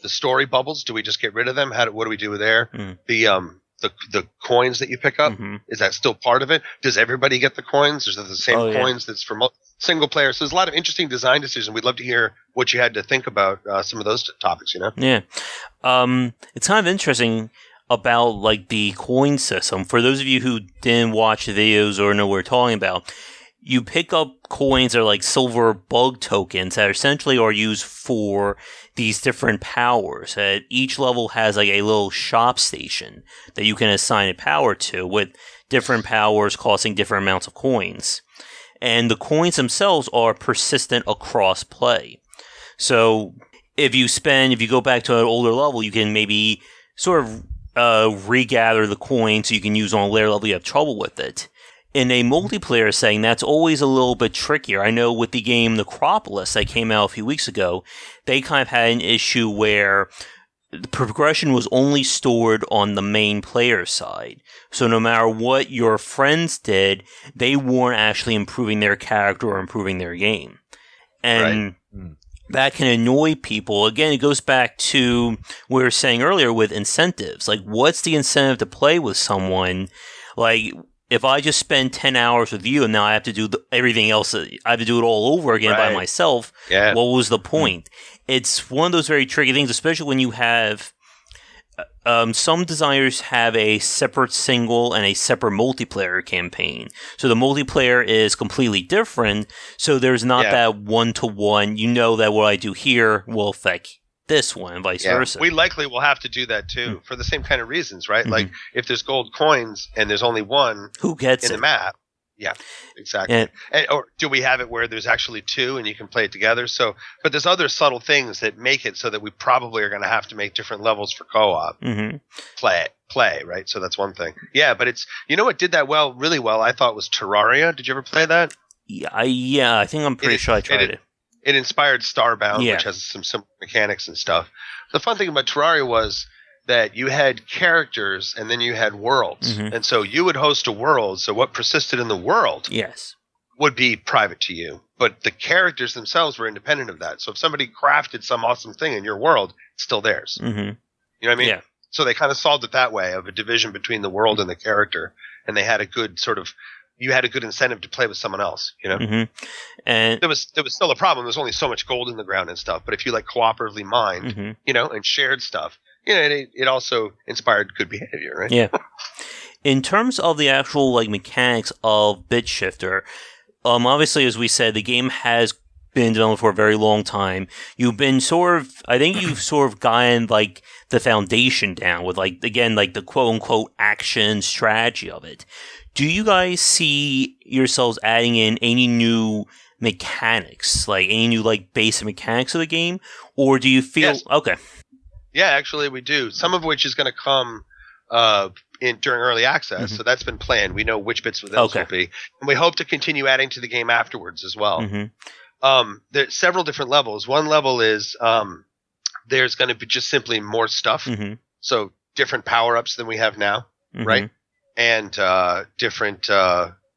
story bubbles. Do we just get rid of them? What do we do there? The coins that you pick up, is that still part of it? Does everybody get the coins? Is it the same coins that's for single player? So there's a lot of interesting design decisions. We'd love to hear what you had to think about some of those topics, Yeah. It's kind of interesting about the coin system. For those of you who didn't watch the videos or know what we're talking about, you pick up coins that are silver bug tokens that essentially are used for these different powers. Each level has a little shop station that you can assign a power to, with different powers costing different amounts of coins. And the coins themselves are persistent across play. So if you go back to an older level, you can maybe sort of regather the coins so you can use on a later level you have trouble with it. In a multiplayer setting, that's always a little bit trickier. I know with the game The Acropolis that came out a few weeks ago, they kind of had an issue where the progression was only stored on the main player side. So no matter what your friends did, they weren't actually improving their character or improving their game. And that can annoy people. Again, it goes back to what we were saying earlier with incentives. What's the incentive to play with someone? If I just spend 10 hours with you and now I have to do everything else, I have to do it all over again by myself, what was the point? It's one of those very tricky things, especially when you have some designers have a separate single and a separate multiplayer campaign. So the multiplayer is completely different, so there's not that one-to-one. You know that what I do here will affect this one, and vice versa. We likely will have to do that too, for the same kind of reasons, right? If there's gold coins and there's only one who gets in the map, exactly. Or do we have it where there's actually two and you can play it together? So, but there's other subtle things that make it so that we probably are going to have to make different levels for co-op play, right? So that's one thing. Yeah, but it's what did that really well. I thought was Terraria. Did you ever play that? Yeah, I think I'm pretty sure I tried it. It inspired Starbound, which has some similar mechanics and stuff. The fun thing about Terraria was that you had characters and then you had worlds. And so you would host a world, so what persisted in the world would be private to you. But the characters themselves were independent of that. So if somebody crafted some awesome thing in your world, it's still theirs. You know what I mean? Yeah. So they kind of solved it that way, of a division between the world and the character. And they had a good you had a good incentive to play with someone else, And there was still a problem. There's only so much gold in the ground and stuff. But if you cooperatively mined, and shared stuff, it also inspired good behavior, right? Yeah. In terms of the actual mechanics of Bit Shifter, obviously, as we said, the game has been developed for a very long time. You've been you've gotten the foundation down with the quote unquote action strategy of it. Do you guys see yourselves adding in any new mechanics, any new basic mechanics of the game, or do you feel okay? Yeah, actually we do. Some of which is going to come during early access. So that's been planned. We know which bits of those will be, and we hope to continue adding to the game afterwards as well. There's several different levels. One level is there's going to be just simply more stuff. So different power-ups than we have now, right? And different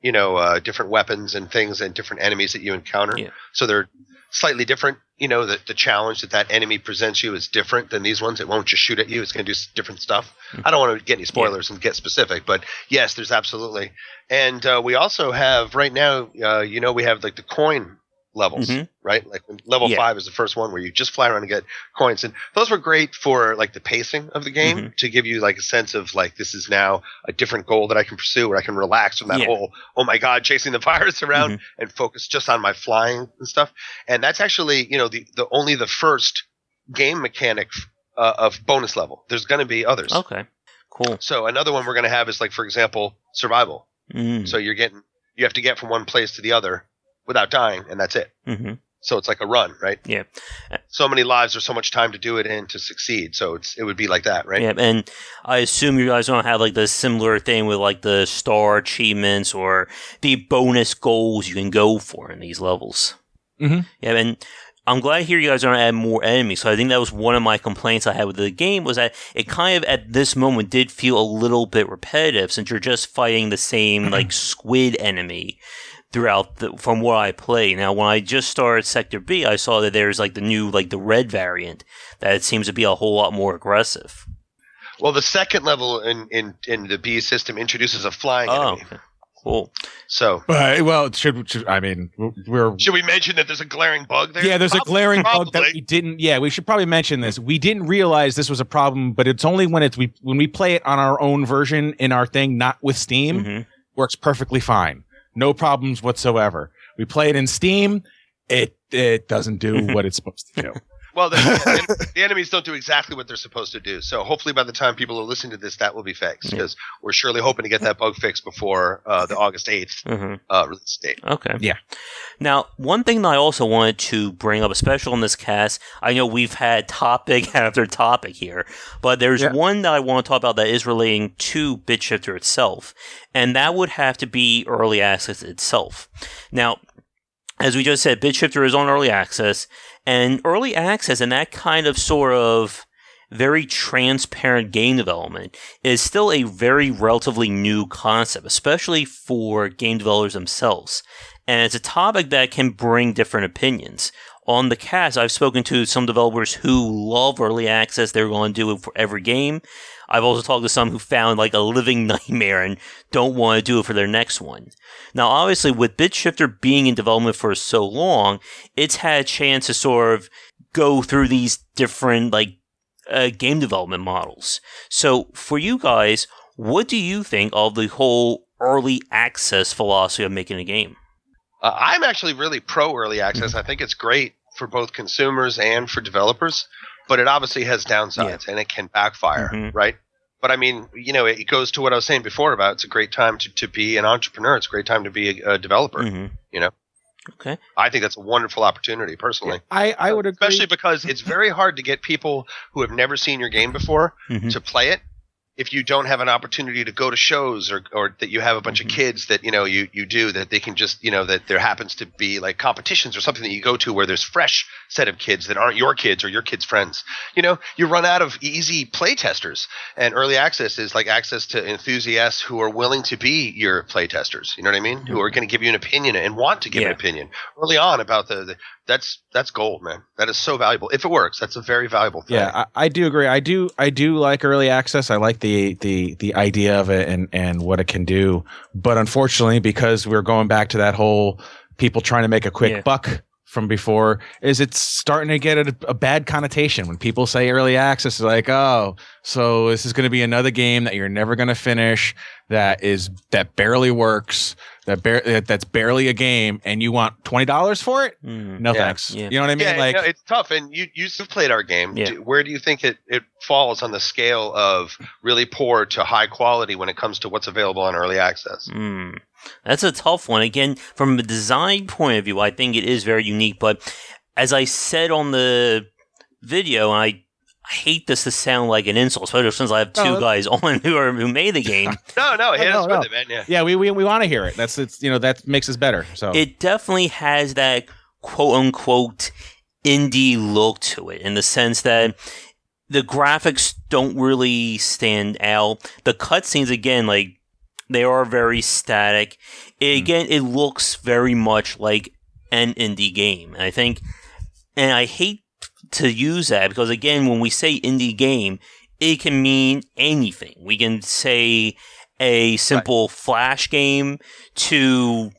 different weapons and things and different enemies that you encounter. So they're slightly different. The challenge that enemy presents you is different than these ones. It won't just shoot at you. It's going to do different stuff. I don't want to get any spoilers and get specific, but yes, there's absolutely. And we also have right now, we have like the coin levels, right? Like level 5 is the first one where you just fly around and get coins. And those were great for like the pacing of the game to give you like a sense of like, this is now a different goal that I can pursue, where I can relax from that whole, oh my God, chasing the virus around and focus just on my flying and stuff. And that's actually, the only the first game mechanic of bonus level. There's going to be others. Okay, cool. So another one we're going to have is like, for example, survival. So you have to get from one place to the other without dying, and that's it. So it's like a run, right? Yeah. So many lives or so much time to do it and to succeed. So it would be like that, right? Yeah, and I assume you guys don't have like the similar thing with like the star achievements or the bonus goals you can go for in these levels. Yeah, and I'm glad to hear you guys are going to add more enemies. So I think that was one of my complaints I had with the game, was that it kind of at this moment did feel a little bit repetitive, since you're just fighting the same like squid enemy throughout from what I play. Now, when I just started Sector B, I saw that there's like the new, like the red variant, that it seems to be a whole lot more aggressive. Well, the second level in the B system introduces a flying enemy. Okay. Cool. So, should we mention that there's a glaring bug there? Yeah, there's a glaring bug that we didn't. Yeah, we should probably mention this. We didn't realize this was a problem, but it's only when we play it on our own version in our thing, not with Steam, works perfectly fine. No problems whatsoever. We play it in Steam. It doesn't do what it's supposed to do. Well, the enemies don't do exactly what they're supposed to do. So hopefully by the time people are listening to this, that will be fixed, because we're surely hoping to get that bug fixed before the August 8th release date. Okay. Yeah. Now, one thing that I also wanted to bring up, especially on this cast, I know we've had topic after topic here, but there's one that I want to talk about that is relating to BitShifter itself, and that would have to be early access itself. Now, as we just said, BitShifter is on early access, and early access and that kind of sort of very transparent game development is still a very relatively new concept, especially for game developers themselves. And it's a topic that can bring different opinions. On the cast, I've spoken to some developers who love early access. They're going to do it for every game. I've also talked to some who found like a living nightmare and don't want to do it for their next one. Now, obviously, with BitShifter being in development for so long, it's had a chance to sort of go through these different game development models. So, for you guys, what do you think of the whole early access philosophy of making a game? I'm actually really pro early access. I think it's great for both consumers and for developers, but it obviously has downsides and it can backfire, right? But I mean, it goes to what I was saying before about it's a great time to be an entrepreneur. It's a great time to be a developer, Okay. I think that's a wonderful opportunity, personally. I would agree. Especially because it's very hard to get people who have never seen your game before to play it if you don't have an opportunity to go to shows or that you have a bunch of kids that, you do, that they can just, that there happens to be like competitions or something that you go to where there's fresh set of kids that aren't your kids or your kids' friends. You run out of easy play testers, and early access is like access to enthusiasts who are willing to be your play testers. You know what I mean? Who are going to give you an opinion and want to give an opinion early on about that's gold, man. That is so valuable. If it works, that's a very valuable thing. Yeah, I do agree. I do like early access. I like the idea of it and what it can do. But unfortunately, because we're going back to that whole people trying to make a quick buck from before, is it's starting to get a bad connotation when people say early access is like, oh, so this is going to be another game that you're never going to finish, that barely works, that's barely a game, and you want $20 for it? No thanks. Yeah. You know what I mean? Yeah, it's tough. And you've played our game. Yeah. Where do you think it falls on the scale of really poor to high quality when it comes to what's available on early access? That's a tough one. Again, from a design point of view, I think it is very unique. But as I said on the video, and hate this to sound like an insult, especially since I have two guys on who made the game. No, hit us with it, man. Yeah, we want to hear it. That makes us better. So it definitely has that quote unquote indie look to it, in the sense that the graphics don't really stand out. The cutscenes, again, like, they are very static. It looks very much like an indie game. And I hate to use that because, again, when we say indie game, it can mean anything. We can say a simple Flash game to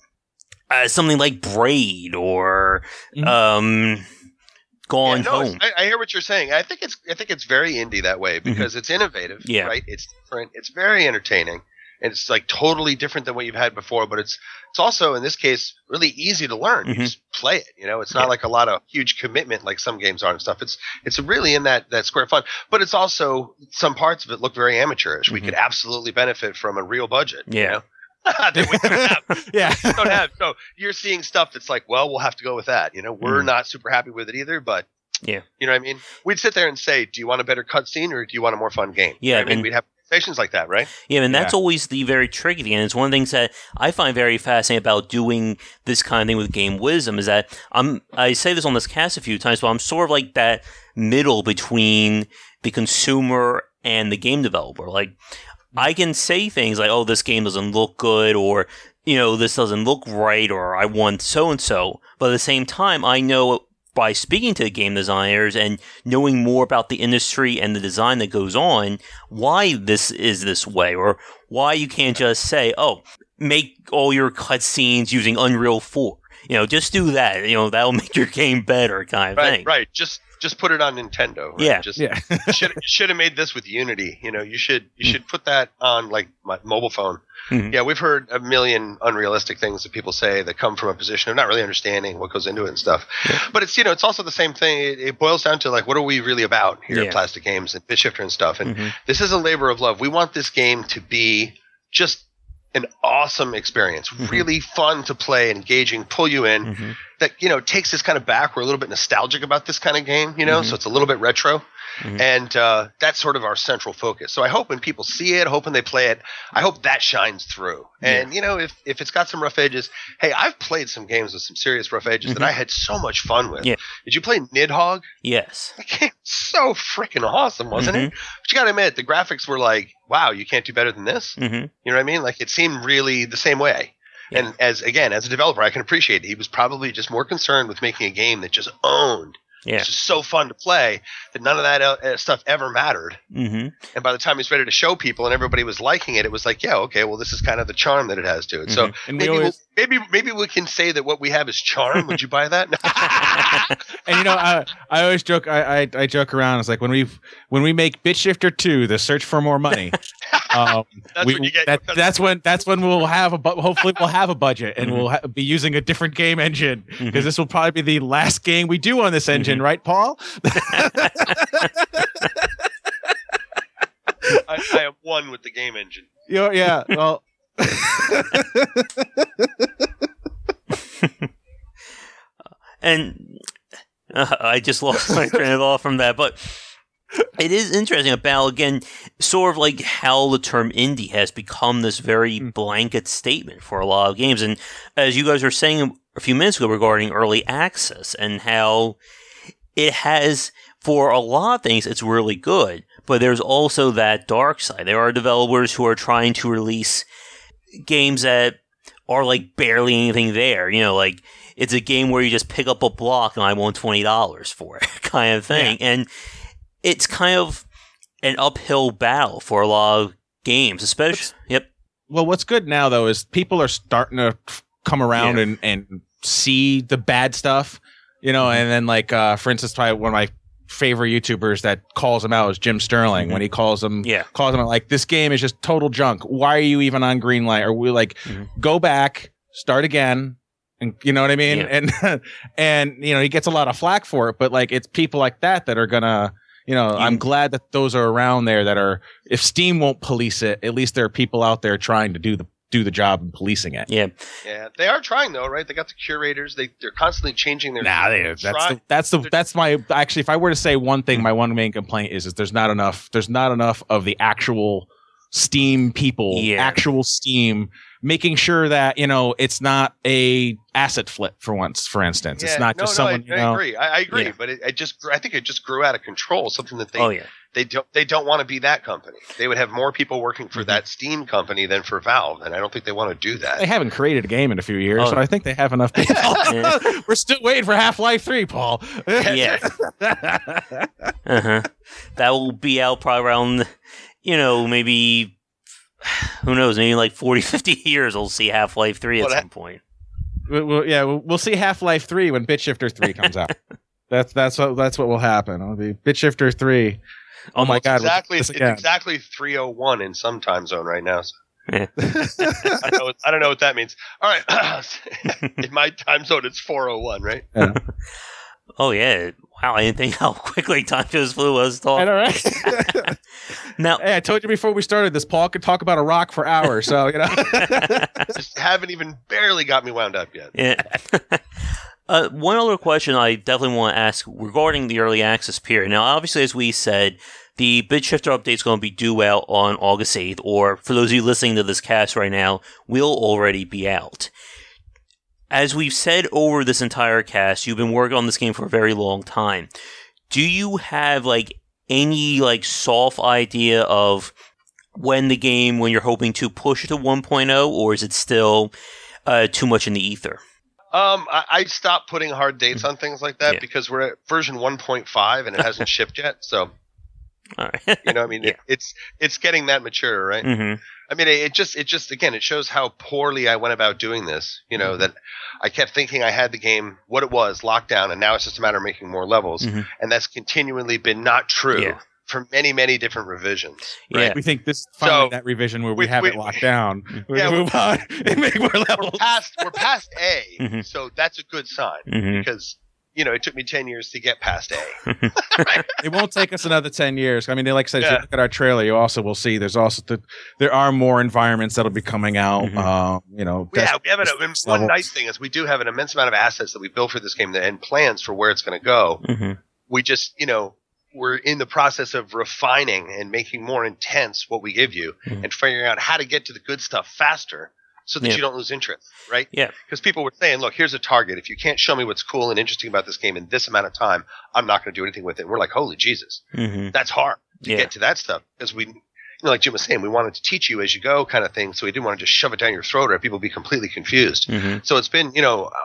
something like Braid or Gone Home. I hear what you're saying. I think it's very indie that way because it's innovative, right? It's different. It's very entertaining. And it's like totally different than what you've had before, but it's also, in this case, really easy to learn. You just play it, it's not like a lot of huge commitment like some games are and stuff. It's really in that square fun, but it's also, some parts of it look very amateurish. We could absolutely benefit from a real budget, that we don't have. So you're seeing stuff that's like, well, we'll have to go with that. We're not super happy with it either, but you know what I mean? We'd sit there and say, do you want a better cutscene or do you want a more fun game? Yeah. We'd have conversations like that, right? Yeah, and that's always the very tricky thing. And it's one of the things that I find very fascinating about doing this kind of thing with Game Wisdom is that I say this on this cast a few times, but I'm sort of like that middle between the consumer and the game developer. Like, I can say things like, oh, this game doesn't look good, or, this doesn't look right, or I want so-and-so. But at the same time, I know by speaking to the game designers and knowing more about the industry and the design that goes on, why this is this way, or why you can't just say, oh, make all your cutscenes using Unreal 4. Just do that. That'll make your game better, kind of thing. Right. Just put it on Nintendo. Right? Yeah. Should have made this with Unity. You should put that on like my mobile phone. Mm-hmm. Yeah, we've heard a million unrealistic things that people say that come from a position of not really understanding what goes into it and stuff. Yeah. But it's it's also the same thing. It boils down to like, what are we really about here at Plastic Games and BitShifter and stuff. And this is a labor of love. We want this game to be just an awesome experience, really fun to play, engaging, pull you in. That takes us kind of back. We're a little bit nostalgic about this kind of game, so it's a little bit retro. And that's sort of our central focus. So I hope when people see it, hoping they play it, I hope that shines through. And if it's got some rough edges, hey, I've played some games with some serious rough edges that I had so much fun with. Did you play Nidhogg? Yes. That game was so freaking awesome, wasn't it? But you got to admit, the graphics were like, wow, you can't do better than this. You know what I mean? Like, it seemed really the same way. Yeah. And as a developer, I can appreciate it. He was probably just more concerned with making a game that just owned. It's just so fun to play that none of that stuff ever mattered. And by the time he was ready to show people and everybody was liking it, it was like, yeah, okay, well, this is kind of the charm that it has to it. So and maybe we can say that what we have is charm. Would you buy that? And I always joke. I joke around. It's like when we make BitShifter 2, the search for more money. That's when we'll have hopefully we'll have a budget and we'll be using a different game engine, because this will probably be the last game we do on this engine, right, Paul? I am one with the game engine. Yeah. Well. And I just lost my train of thought from that, but it is interesting about, again, sort of like how the term indie has become this very blanket statement for a lot of games. And as you guys were saying a few minutes ago regarding early access and how it has, for a lot of things, it's really good, but there's also that dark side. There are developers who are trying to release games that are like barely anything there, like it's a game where you just pick up a block and I want $20 for it, kind of thing. And it's kind of an uphill battle for a lot of games, especially. Well, what's good now, though, is people are starting to come around and see the bad stuff, and then, like, for instance, probably one of my favorite YouTubers that calls them out is Jim Sterling, when he calls them out like, this game is just total junk. Why are you even on Greenlight? Or we like, go back, start again. And you know what I mean? And he gets a lot of flack for it, but like, it's people like that are gonna, I'm glad that those are around there that are, if Steam won't police it, at least there are people out there trying to do do the job in policing it. Yeah, they are trying though, right? They got the curators. They're constantly changing their. That's my actually. If I were to say one thing, my one main complaint is there's not enough of the actual Steam people, actual Steam, making sure that it's not a asset flip for instance. It's not just someone. I agree. I agree, but I think it just grew out of control. Something that they don't want to be that company. They would have more people working for that Steam company than for Valve, and I don't think they want to do that. They haven't created a game in a few years, so I think they have enough people. We're still waiting for Half-Life 3, Paul. Yeah. That will be out probably around, maybe, who knows, maybe like 40, 50 years we'll see Half-Life 3 at some point. We'll see Half-Life 3 when BitShifter 3 comes out. That's what will happen. It'll be BitShifter 3. Oh my God! It's exactly 3:01 in some time zone right now. So. Yeah. I don't know what that means. All right, in my time zone it's 4:01, right? Yeah. Oh yeah! Wow, I didn't think how quickly time just flew. Was talking. I know, right? Now, hey, I told you before we started this, Paul could talk about a rock for hours. So just haven't even barely got me wound up yet. Yeah. One other question I definitely want to ask regarding the early access period. Now, obviously, as we said, the BitShifter update is going to be due out on August 8th, or for those of you listening to this cast right now, will already be out. As we've said over this entire cast, you've been working on this game for a very long time. Do you have any soft idea of when you're hoping to push it to 1.0, or is it still too much in the ether? I stopped putting hard dates on things like that because we're at version 1.5 and it hasn't shipped yet. So, all right. It's getting that mature, right? Mm-hmm. I mean, it just again, it shows how poorly I went about doing this. That I kept thinking I had the game what it was locked down, and now it's just a matter of making more levels, and that's continually been not true. Yeah. For many, many different revisions. Right? Yeah, we think this finally that revision where we have it locked down. We're gonna move on and make more levels. We're past A, so that's a good sign because it took me 10 years to get past A. It won't take us another 10 years. I mean, like I said, if you look at our trailer, you also will see there are more environments that'll be coming out. We have one nice thing is we do have an immense amount of assets that we built for this game and plans for where it's going to go. We just we're in the process of refining and making more intense what we give you and figuring out how to get to the good stuff faster so that you don't lose interest, right? Yeah. Because people were saying, look, here's a target. If you can't show me what's cool and interesting about this game in this amount of time, I'm not going to do anything with it. And we're like, holy Jesus. That's hard to get to that stuff because we like Jim was saying, we wanted to teach you as you go kind of thing. So we didn't want to just shove it down your throat or people be completely confused. So it's been,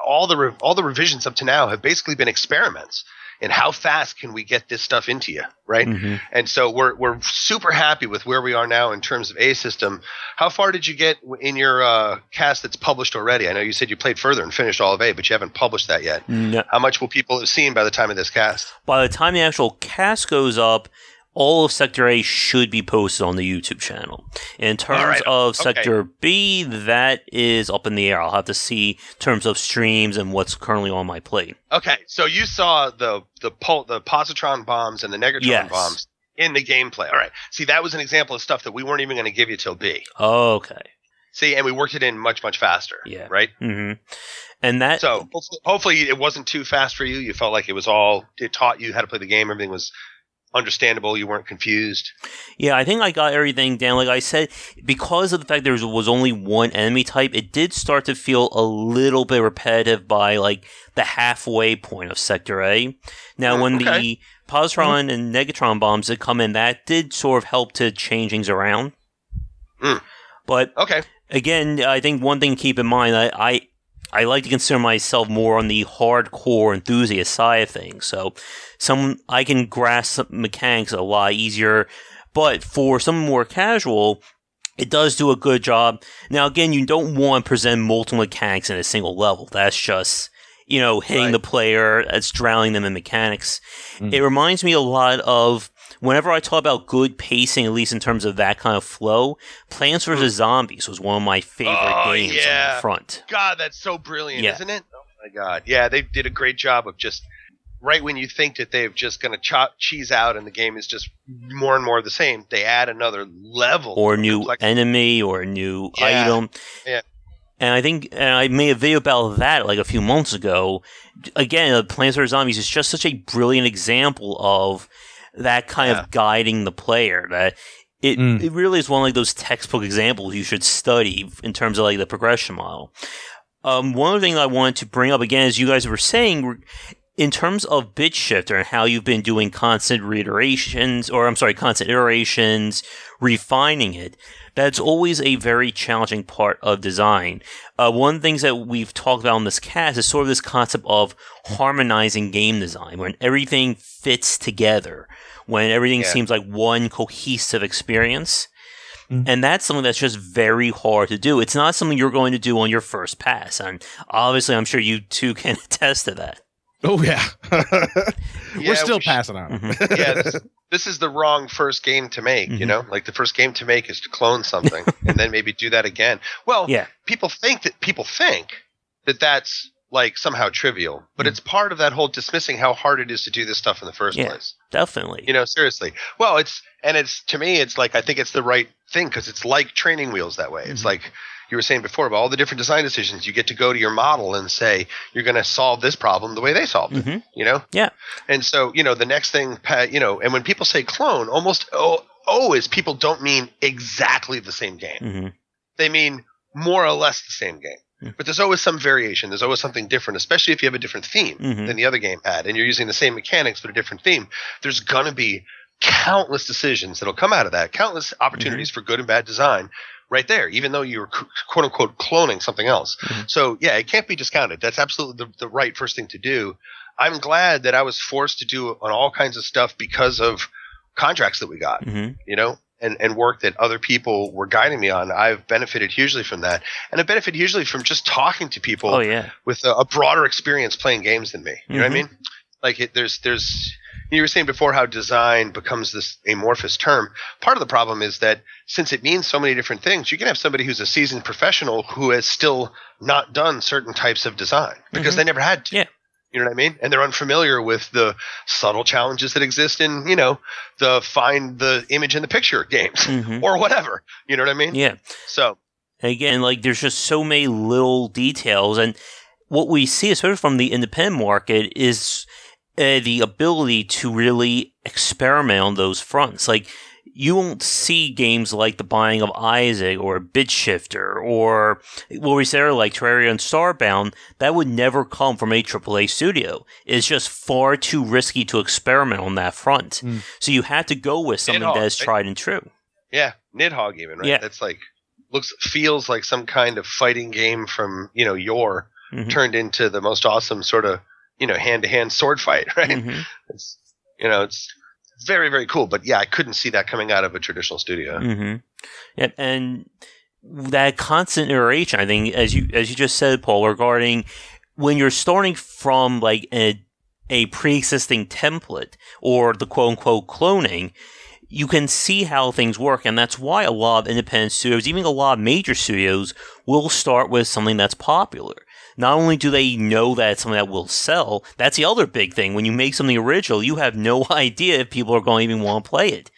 all the revisions up to now have basically been experiments. And how fast can we get this stuff into you, right? And so we're super happy with where we are now in terms of A system. How far did you get in your cast that's published already? I know you said you played further and finished all of A, but you haven't published that yet. No. How much will people have seen by the time of this cast? By the time the actual cast goes up, all of Sector A should be posted on the YouTube channel. In terms of Sector B, that is up in the air. I'll have to see in terms of streams and what's currently on my plate. Okay, so you saw the positron bombs and the negatron bombs in the gameplay. All right. See, that was an example of stuff that we weren't even going to give you till B. Okay. See, and we worked it in much, much faster. Yeah. Right? And that... So hopefully it wasn't too fast for you. You felt like it taught you how to play the game. Everything was understandable. You weren't confused. Yeah, I think I got everything down. Like I said, because of the fact there was only one enemy type, it did start to feel a little bit repetitive by the halfway point of Sector A. Now, when the positron and negatron bombs that come in, that did sort of help to change things around. But again, I think one thing to keep in mind, I like to consider myself more on the hardcore enthusiast side of things. So I can grasp mechanics a lot easier. But for someone more casual, it does do a good job. Now, again, you don't want to present multiple mechanics in a single level. That's just, hitting the player. That's drowning them in mechanics. It reminds me a lot of whenever I talk about good pacing, at least in terms of that kind of flow, Plants vs. Zombies was one of my favorite games on the front. God, that's so brilliant, isn't it? Oh, my God. Yeah, they did a great job of just right when you think that they're just going to chop cheese out and the game is just more and more the same, they add another level. Or a new enemy or a new item. Yeah. And I think I made a video about that like a few months ago. Again, Plants vs. Zombies is just such a brilliant example of that kind of guiding the player. That it really is one of like those textbook examples you should study in terms of like the progression model. One of the things I wanted to bring up again, as you guys were saying, in terms of bit shifter and how you've been doing constant iterations, refining it, that's always a very challenging part of design. One of the things that we've talked about in this cast is sort of this concept of harmonizing game design, when everything fits together, when everything seems like one cohesive experience. And that's something that's just very hard to do. It's not something you're going to do on your first pass. And obviously, I'm sure you two can attest to that. Oh, yeah. We're still passing on. This is the wrong first game to make, you know? Like, the first game to make is to clone something and then maybe do that again. Well, people think that that's, like, somehow trivial. But it's part of that whole dismissing how hard it is to do this stuff in the first place. Definitely. You know, seriously. Well, to me, it's like, I think it's the right thing because it's like training wheels that way. It's like you were saying before about all the different design decisions. You get to go to your model and say, you're going to solve this problem the way they solved it, you know? Yeah. And so, you know, the next thing, you know, and when people say clone, almost always people don't mean exactly the same game. They mean more or less the same game. But there's always some variation. There's always something different, especially if you have a different theme than the other game had, and you're using the same mechanics but a different theme. There's going to be countless decisions that'll come out of that, countless opportunities for good and bad design right there, even though you're quote-unquote cloning something else. So, yeah, it can't be discounted. That's absolutely the right first thing to do. I'm glad that I was forced to do on all kinds of stuff because of contracts that we got, you know? And work that other people were guiding me on. I've benefited hugely from that. And I benefit hugely from just talking to people with a broader experience playing games than me. You know what I mean? Like, there's you were saying before how design becomes this amorphous term. Part of the problem is that since it means so many different things, you can have somebody who's a seasoned professional who has still not done certain types of design because they never had to. Yeah. You know what I mean? And they're unfamiliar with the subtle challenges that exist in, you know, the find the image in the picture games or whatever. You know what I mean? Yeah. So again, like there's just so many little details, and what we see, especially from the independent market, is the ability to really experiment on those fronts. Like, you won't see games like The Binding of Isaac or Bit Shifter or what we said like Terraria and Starbound. That would never come from a AAA studio. It's just far too risky to experiment on that front. So you have to go with something that is tried and true. Yeah, Nidhogg even, right? Yeah. That's like feels like some kind of fighting game from, you know, yore turned into the most awesome sort of, you know, hand-to-hand sword fight, right? It's, you know, it's very, very cool. But yeah, I couldn't see that coming out of a traditional studio. Yeah, and that constant iteration, I think, as you just said, Paul, regarding when you're starting from like a pre-existing template or the quote-unquote cloning, you can see how things work, and that's why a lot of independent studios, even a lot of major studios, will start with something that's popular. Not only do they know that it's something that will sell, that's the other big thing. When you make something original, you have no idea if people are going to even want to play it.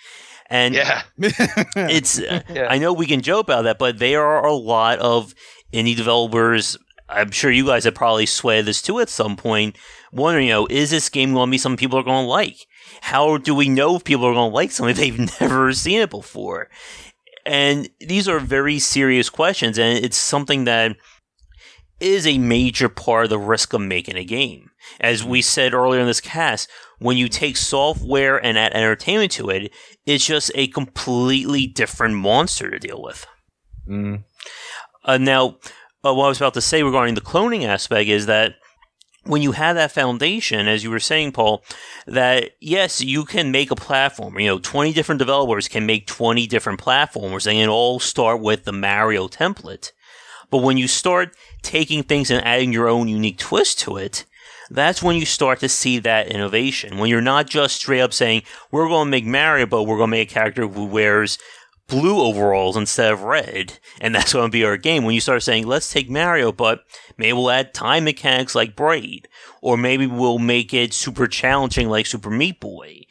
And it's, I know we can joke about that, but there are a lot of indie developers, I'm sure you guys have probably sweated this too at some point, wondering, you know, is this game going to be something people are going to like? How do we know if people are going to like something if they've never seen it before? And these are very serious questions, and it's something that is a major part of the risk of making a game. As we said earlier in this cast, when you take software and add entertainment to it, it's just a completely different monster to deal with. Now, what I was about to say regarding the cloning aspect is that when you have that foundation, as you were saying, Paul, that yes, you can make a platform. You know, 20 different developers can make 20 different platformers. They can all start with the Mario template. But when you start taking things and adding your own unique twist to it, that's when you start to see that innovation. When you're not just straight up saying, we're going to make Mario, but we're going to make a character who wears blue overalls instead of red, and that's going to be our game. When you start saying, let's take Mario, but maybe we'll add time mechanics like Braid, or maybe we'll make it super challenging like Super Meat Boy.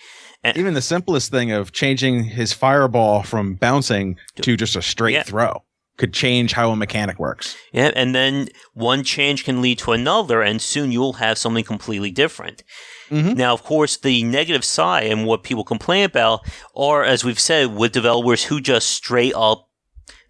And even the simplest thing of changing his fireball from bouncing to just a straight throw could change how a mechanic works. Yeah, and then one change can lead to another, and soon you'll have something completely different. Mm-hmm. Now, of course, the negative side and what people complain about are, as we've said, with developers who just straight up,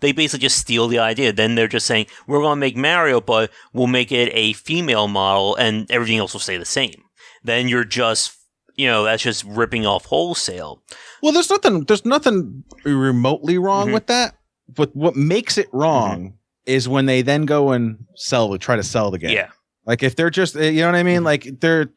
they basically just steal the idea. Then they're just saying, we're going to make Mario, but we'll make it a female model, and everything else will stay the same. Then you're just, that's just ripping off wholesale. Well, there's nothing remotely wrong with that. But what makes it wrong is when they then go and try to sell the game. Yeah. Like if they're just, you know what I mean? Like they're,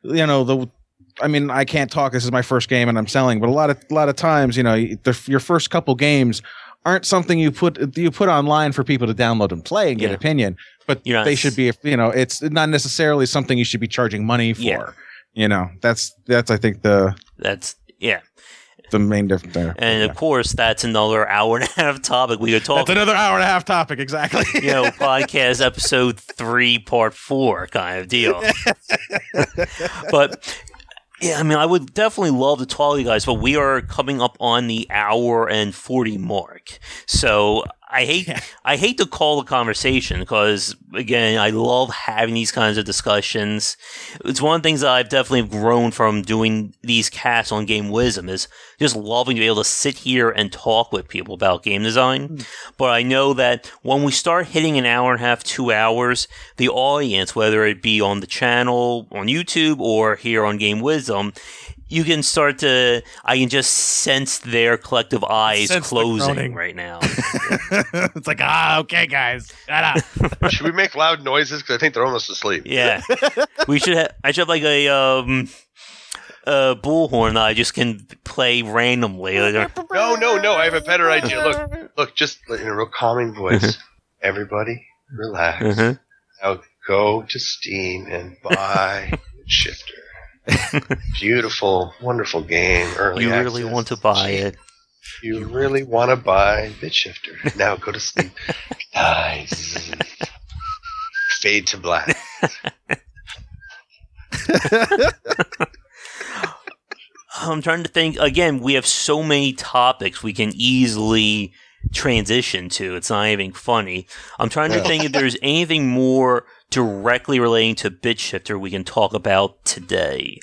I can't talk. This is my first game and I'm selling, but a lot of times, your first couple games aren't something you put online for people to download and play and get opinion, but they should be, it's not necessarily something you should be charging money for. Yeah. That's I think the main difference there. And of course, that's another hour and a half topic we could talk. That's another hour and a half topic, exactly. Podcast episode 3, part 4 kind of deal. But yeah, I would definitely love to talk to you guys, but we are coming up on the hour and 40 mark. So I hate to call the conversation because, again, I love having these kinds of discussions. It's one of the things that I've definitely grown from doing these casts on Game Wisdom is just loving to be able to sit here and talk with people about game design. But I know that when we start hitting an hour and a half, 2 hours, the audience, whether it be on the channel, on YouTube, or here on Game Wisdom, I can just sense their collective eyes closing right now. It's like, okay, guys, shut up. Should we make loud noises? Because I think they're almost asleep. Yeah. I should have like a bullhorn that I just can play randomly. No. I have a better idea. Look, just in a real calming voice. Everybody, relax. Now go to Steam and buy Shifter. Beautiful, wonderful game. Early You access. really want to buy it. You really want to buy BitShifter. Now go to sleep. Nice. Fade to black. I'm trying to think. Again, we have so many topics we can easily transition to. It's not even funny. I'm trying to think if there's anything more directly relating to BitShifter we can talk about today.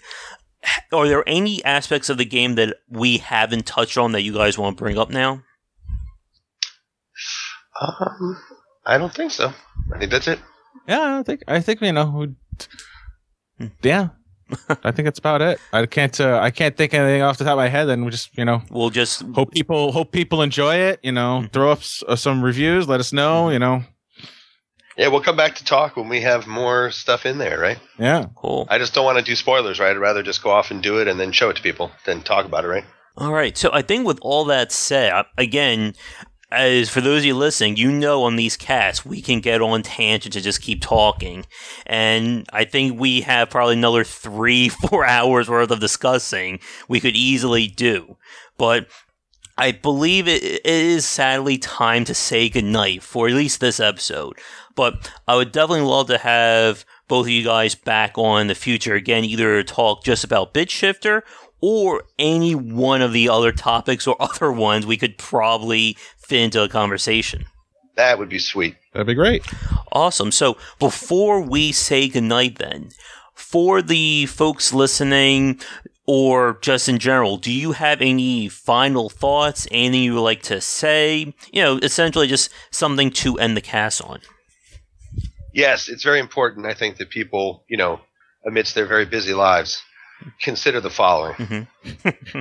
Are there any aspects of the game that we haven't touched on that you guys want to bring up now? I don't think so. I think that's it. Yeah, I think yeah. I think that's about it. I can't think anything off the top of my head. And we'll just hope people enjoy it. Throw up some reviews. Let us know. Yeah, we'll come back to talk when we have more stuff in there, right? Yeah, cool. I just don't want to do spoilers, right? I'd rather just go off and do it and then show it to people than talk about it, right? All right. So I think with all that said, again, as for those of you listening, on these casts, we can get on tangents to just keep talking. And I think we have probably another 3-4 hours worth of discussing we could easily do. But I believe it is sadly time to say goodnight for at least this episode. But I would definitely love to have both of you guys back on in the future. Again, either talk just about BitShifter or any one of the other topics or other ones we could probably fit into a conversation. That would be sweet. That'd be great. Awesome. So before we say goodnight then, for the folks listening or just in general, do you have any final thoughts, anything you would like to say? Essentially just something to end the cast on. Yes, it's very important, I think, that people, amidst their very busy lives, consider the following. Mm-hmm.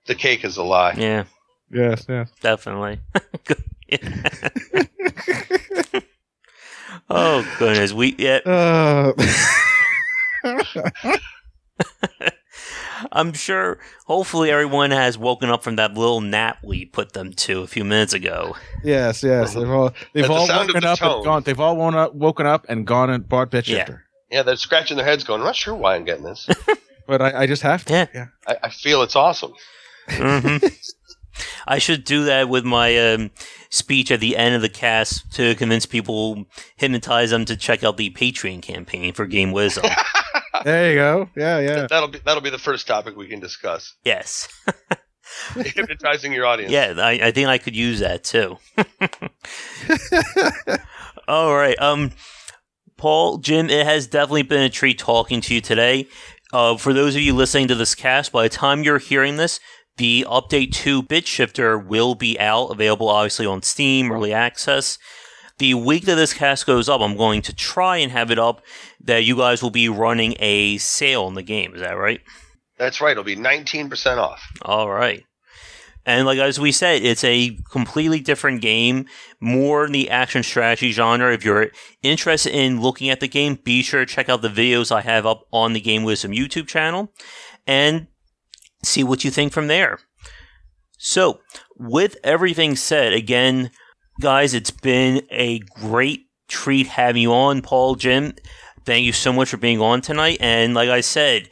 The cake is a lie. Yeah. Yes. Definitely. Oh, goodness. I'm sure, hopefully, everyone has woken up from that little nap we put them to a few minutes ago. Yes. They've all woken up and gone. They've all woken up and gone and bought BitShifter. Yeah, they're scratching their heads going, I'm not sure why I'm getting this. But I just have to. Yeah. I feel it's awesome. Mm-hmm. I should do that with my speech at the end of the cast to convince people, hypnotize them to check out the Patreon campaign for Game Wisdom. There you go. Yeah. That'll be the first topic we can discuss. Yes. Hypnotizing your audience. Yeah, I think I could use that too. All right. Paul, Jim, it has definitely been a treat talking to you today. For those of you listening to this cast, by the time you're hearing this, the update to BitShifter will be out, available obviously on Steam, Early Access. The week that this cast goes up, I'm going to try and have it up that you guys will be running a sale in the game. Is that right? That's right. It'll be 19% off. All right. And like as we said, it's a completely different game, more in the action strategy genre. If you're interested in looking at the game, be sure to check out the videos I have up on the Game Wisdom YouTube channel and see what you think from there. So, with everything said, again, guys, it's been a great treat having you on, Paul, Jim. Thank you so much for being on tonight. And like I said,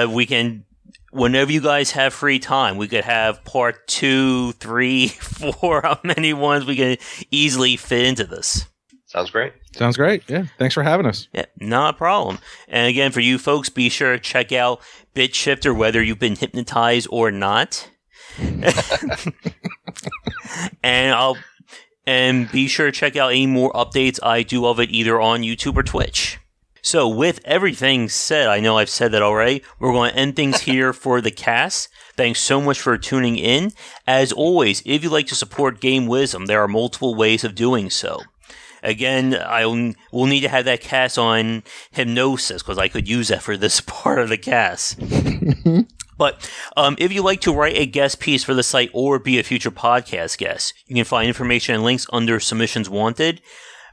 we can... Whenever you guys have free time, we could have part 2, 3, 4, how many ones we can easily fit into this. Sounds great. Sounds great. Yeah. Thanks for having us. Yeah, not a problem. And again, for you folks, be sure to check out BitShifter, whether you've been hypnotized or not. And be sure to check out any more updates I do of it either on YouTube or Twitch. So with everything said, I know I've said that already, we're going to end things here for the cast. Thanks so much for tuning in. As always, if you'd like to support Game Wisdom, there are multiple ways of doing so. Again, we'll need to have that cast on hypnosis, because I could use that for this part of the cast. But if you'd like to write a guest piece for the site or be a future podcast guest, you can find information and links under Submissions Wanted.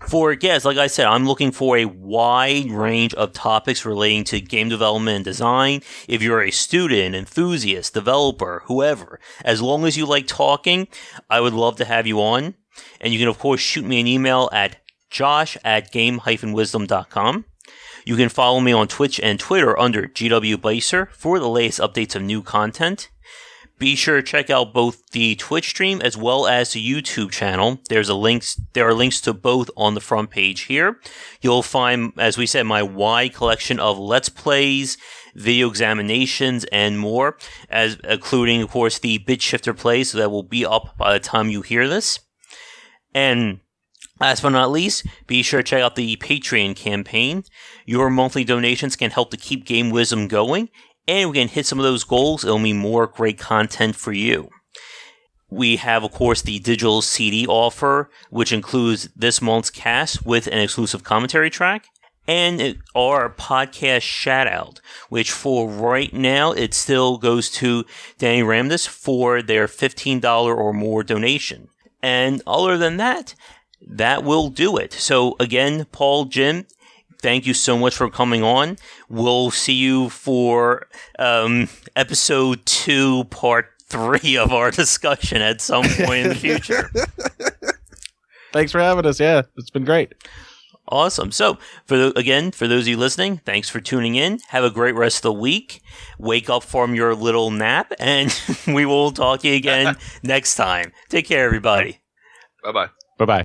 For guests, like I said, I'm looking for a wide range of topics relating to game development and design. If you're a student, enthusiast, developer, whoever, as long as you like talking, I would love to have you on. And you can, of course, shoot me an email at josh@game-wisdom.com. You can follow me on Twitch and Twitter under GWBlazer for the latest updates of new content. Be sure to check out both the Twitch stream as well as the YouTube channel. There are links to both on the front page here. You'll find, as we said, my wide collection of Let's Plays, video examinations, and more, as including, of course, the BitShifter plays that will be up by the time you hear this. And last but not least, be sure to check out the Patreon campaign. Your monthly donations can help to keep Game Wisdom going, and we can hit some of those goals. It'll mean more great content for you. We have, of course, the digital CD offer, which includes this month's cast with an exclusive commentary track, and our podcast shout-out, which for right now, it still goes to Danny Ramdas for their $15 or more donation. And other than that, that will do it. So again, Paul, Jim, thank you so much for coming on. We'll see you for episode 2, part 3 of our discussion at some point in the future. Thanks for having us. Yeah, it's been great. Awesome. So, for those of you listening, thanks for tuning in. Have a great rest of the week. Wake up from your little nap, and we will talk to you again next time. Take care, everybody. Bye-bye. Bye-bye.